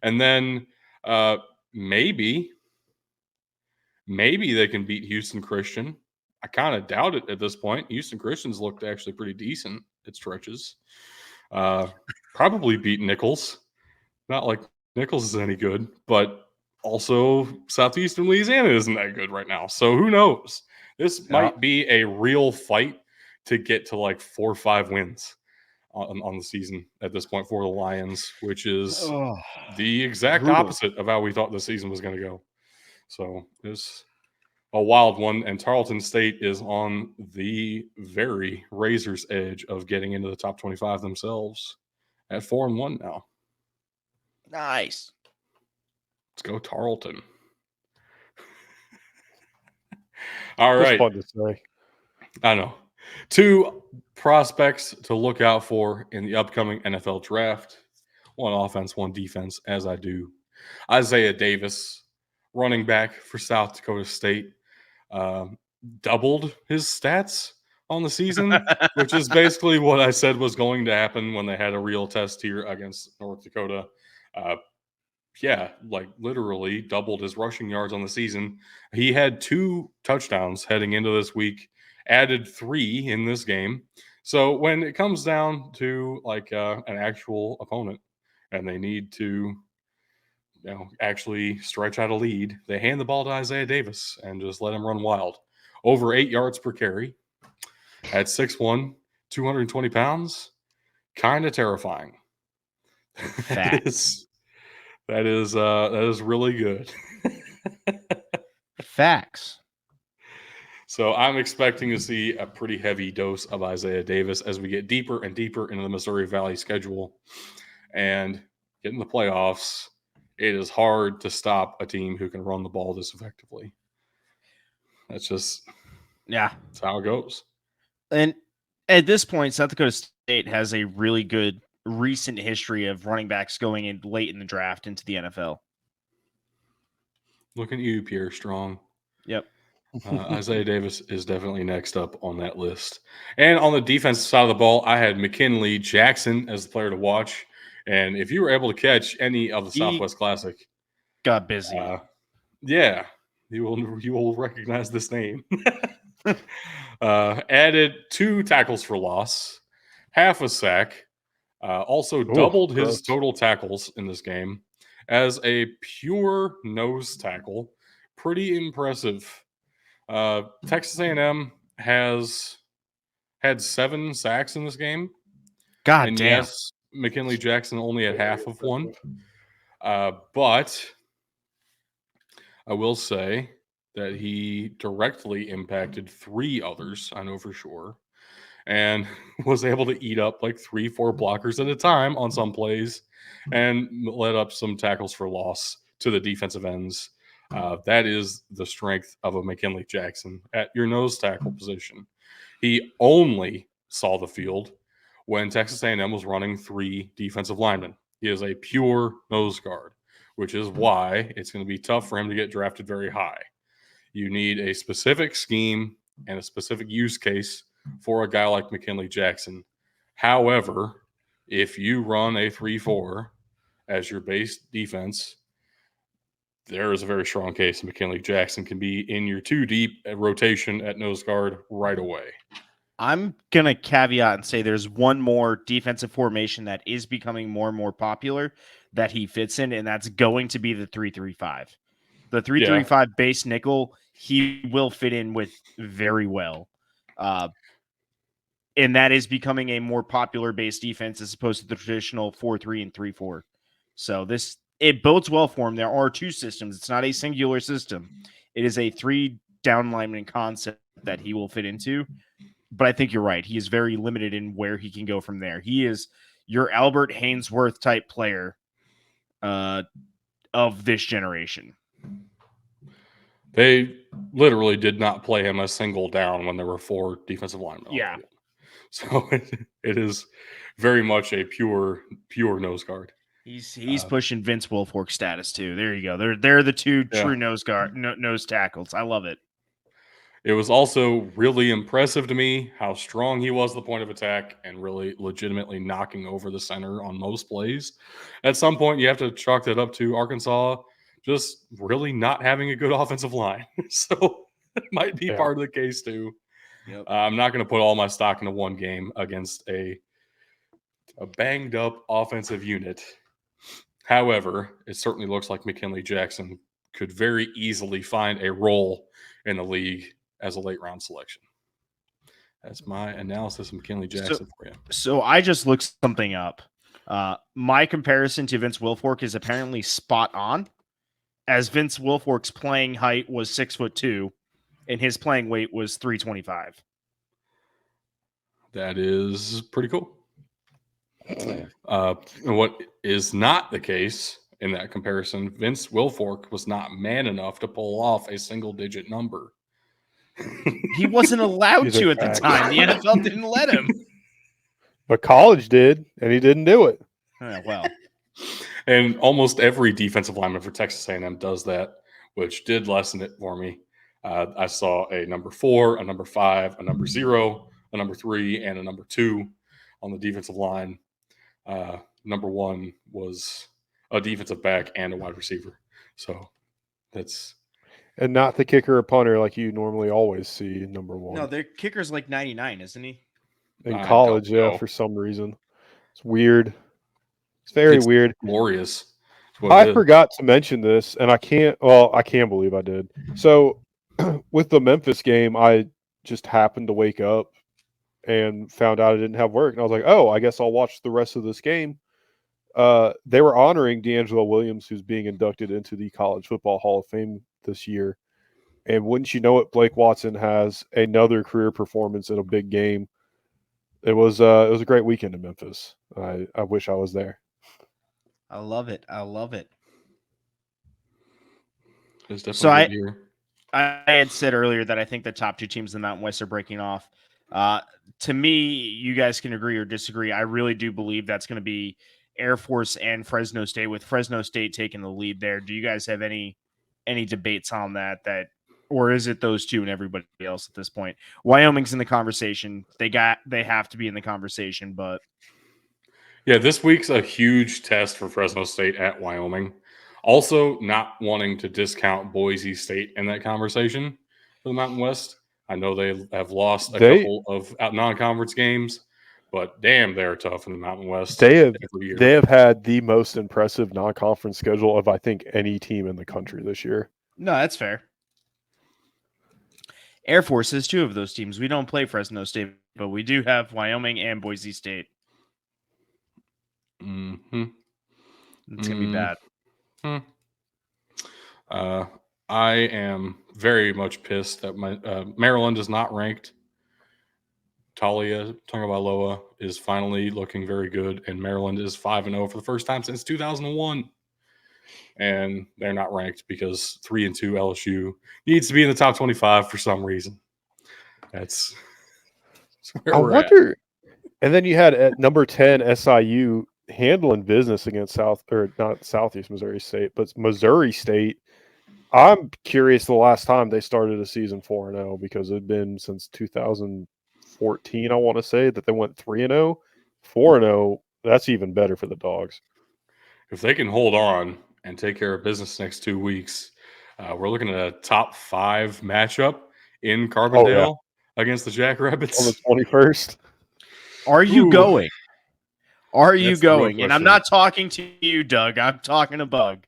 And then maybe they can beat Houston Christian. I kind of doubt it at this point. Houston Christian's looked actually pretty decent at stretches. Probably beat Nichols. Not like Nichols is any good, but also Southeastern Louisiana isn't that good right now. So who knows? This might be a real fight to get to like 4 or 5 wins on the season at this point for the Lions, which is the exact opposite of how we thought the season was going to go. So it's a wild one, and Tarleton State is on the very razor's edge of getting into the top 25 themselves at 4-1 now. Nice. Let's go Tarleton. All right. Fun to say. I know. 2 prospects to look out for in the upcoming NFL draft. 1 offense, 1 defense, as I do. Isaiah Davis, running back for South Dakota State, doubled his stats on the season, which is basically what I said was going to happen when they had a real test here against North Dakota. Like literally doubled his rushing yards on the season. He had 2 touchdowns heading into this week, added 3 in this game. So when it comes down to like an actual opponent and they need to actually stretch out a lead, they hand the ball to Isaiah Davis and just let him run wild. Over 8 yards per carry at 6'1", 220 pounds. Kind of terrifying. That is really good. Facts. So I'm expecting to see a pretty heavy dose of Isaiah Davis as we get deeper and deeper into the Missouri Valley schedule and get in the playoffs. It is hard to stop a team who can run the ball this effectively. That's how it goes. And at this point, South Dakota State has a really good recent history of running backs going in late in the draft into the NFL. Look at you, Pierre Strong. Yep. Isaiah Davis is definitely next up on that list. And on the defensive side of the ball, I had McKinley Jackson as the player to watch. And if you were able to catch any of the Southwest Classic, got busy. You will recognize this name. Added 2 tackles for loss, half a sack. Also doubled his total tackles in this game as a pure nose tackle. Pretty impressive. Texas A&M has had 7 sacks in this game. God damn. Yes, McKinley Jackson only had half of one. But I will say that he directly impacted 3 others, I know for sure, and was able to eat up like 3-4 blockers at a time on some plays and led up some tackles for loss to the defensive ends. That is the strength of a McKinley Jackson at your nose tackle position. He only saw the field when Texas A&M was running 3 defensive linemen. He is a pure nose guard, which is why it's going to be tough for him to get drafted very high. You need a specific scheme and a specific use case for a guy like McKinley Jackson. However, if you run a 3-4 as your base defense, there is a very strong case McKinley Jackson can be in your 2 deep rotation at nose guard right away. I'm going to caveat and say there's one more defensive formation that is becoming more and more popular that he fits in, and that's going to be the 3-3-5. The 3-3-5 base nickel, he will fit in with very well. And that is becoming a more popular base defense as opposed to the traditional 4-3 and 3-4. So it bodes well for him. There are 2 systems. It's not a singular system. It is a 3 down lineman concept that he will fit into. But I think you're right. He is very limited in where he can go from there. He is your Albert Hainsworth type player of this generation. They literally did not play him a single down when there were 4 defensive linemen. Yeah. So it is very much a pure nose guard. He's pushing Vince Wilfork status too. There you go. They're the 2 true nose tackles. I love it. It was also really impressive to me how strong he was at the point of attack and really legitimately knocking over the center on most plays. At some point, you have to chalk that up to Arkansas just really not having a good offensive line. So it might be part of the case too. Yep. I'm not going to put all my stock into one game against a banged up offensive unit. However, it certainly looks like McKinley Jackson could very easily find a role in the league as a late round selection. That's my analysis of McKinley Jackson for you. So I just looked something up. My comparison to Vince Wilfork is apparently spot on, as Vince Wilfork's playing height was 6'2", and his playing weight was 325. That is pretty cool. What is not the case in that comparison, Vince Wilfork was not man enough to pull off a single-digit number. He wasn't allowed to at the time. The NFL didn't let him. But college did, and he didn't do it. Well. And almost every defensive lineman for Texas A&M does that, which did lessen it for me. I saw a number 4, a number 5, a number 0, a number 3 and a number 2 on the defensive line. Number 1 was a defensive back and a wide receiver. So that's and not the kicker or punter like you normally always see in number 1. No, their kicker's like 99, isn't he? In college, yeah, for some reason. It's weird. It's very weird. Glorious. I forgot to mention this, and I can believe I did. So with the Memphis game, I just happened to wake up and found out I didn't have work. And I was like, oh, I guess I'll watch the rest of this game. They were honoring D'Angelo Williams, who's being inducted into the College Football Hall of Fame this year. And wouldn't you know it, Blake Watson has another career performance in a big game. It was a great weekend in Memphis. I wish I was there. I love it. I love it. It's definitely So good year. I had said earlier that I think the top 2 teams in the Mountain West are breaking off. To me, you guys can agree or disagree. I really do believe that's going to be Air Force and Fresno State, with Fresno State taking the lead there. Do you guys have any debates on that, or is it those 2 and everybody else at this point? Wyoming's in the conversation. They have to be in the conversation, but yeah, this week's a huge test for Fresno State at Wyoming. Also, not wanting to discount Boise State in that conversation for the Mountain West. I know they have lost a couple of non-conference games, but damn, they're tough in the Mountain West. They every year. They have had the most impressive non-conference schedule of, I think, any team in the country this year. No, that's fair. Air Force is 2 of those teams. We don't play Fresno State, but we do have Wyoming and Boise State. Mm-hmm. It's going to be bad. I am very much pissed that my Maryland is not ranked. Talia Tagovailoa is finally looking very good, and Maryland is 5-0 for the first time since 2001. And they're not ranked because 3-2 LSU needs to be in the top 25 for some reason. That's where I we're wonder. at. And then you had at number 10 SIU handling business against Southeast Missouri State, but Missouri State. I'm curious the last time they started a season 4-0, because it had been since 2014, I want to say, that they went 3-0. 4-0, that's even better for the Dogs. If they can hold on and take care of business next 2 weeks, we're looking at a top 5 matchup in Carbondale against the Jackrabbits on the 21st. Are you going? Are you That's the real going? And I'm question. not talking to you, Doug. I'm talking to Bug.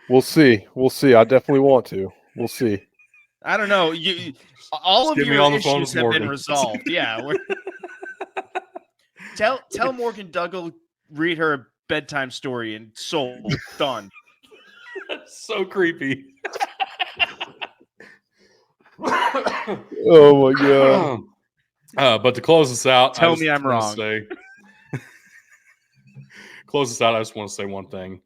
We'll see. I definitely want to. We'll see. I don't know. All of get me your on the phone issues with have been Morgan. resolved. Yeah. Tell Morgan Doug will read her a bedtime story and sold. Done. So creepy. Oh my god. But to close this out, Tell me I'm wrong. Close this out, I just want to say one thing.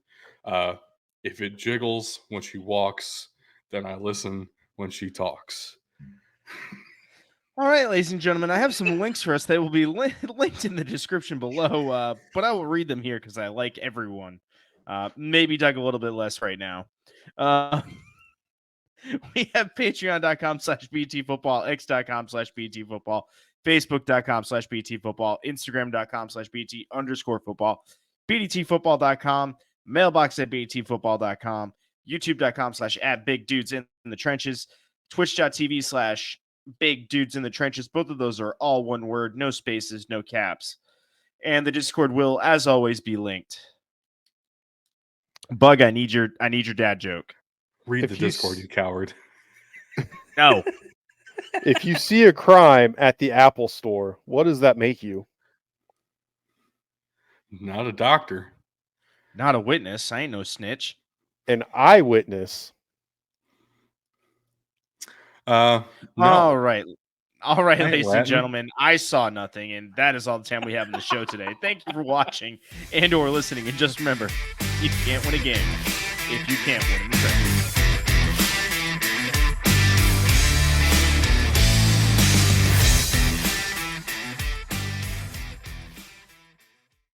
If it jiggles when she walks, then I listen when she talks. All right, ladies and gentlemen, I have some links for us. They will be linked in the description below, but I will read them here because I like everyone. Maybe Doug a little bit less right now. We have patreon.com/btfootball, x.com/btfootball, facebook.com/btfootball, instagram.com/bt_football, bdtfootball.com, mailbox@btfootball.com, youtube.com/@bigdudesinthetrenches, twitch.tv/bigdudesinthetrenches. Both of those are all one word, no spaces, no caps. And the Discord will, as always, be linked. Bug, I need your dad joke. Read the Discord, you coward. No. If you see a crime at the Apple store, what does that make you? Not a doctor. Not a witness. I ain't no snitch. An eyewitness. No. All right, ladies and Latin. gentlemen. I saw nothing, and that is all the time we have in the show today. Thank you for watching and/or listening. And just remember, you can't win a game if you can't win in the trenches.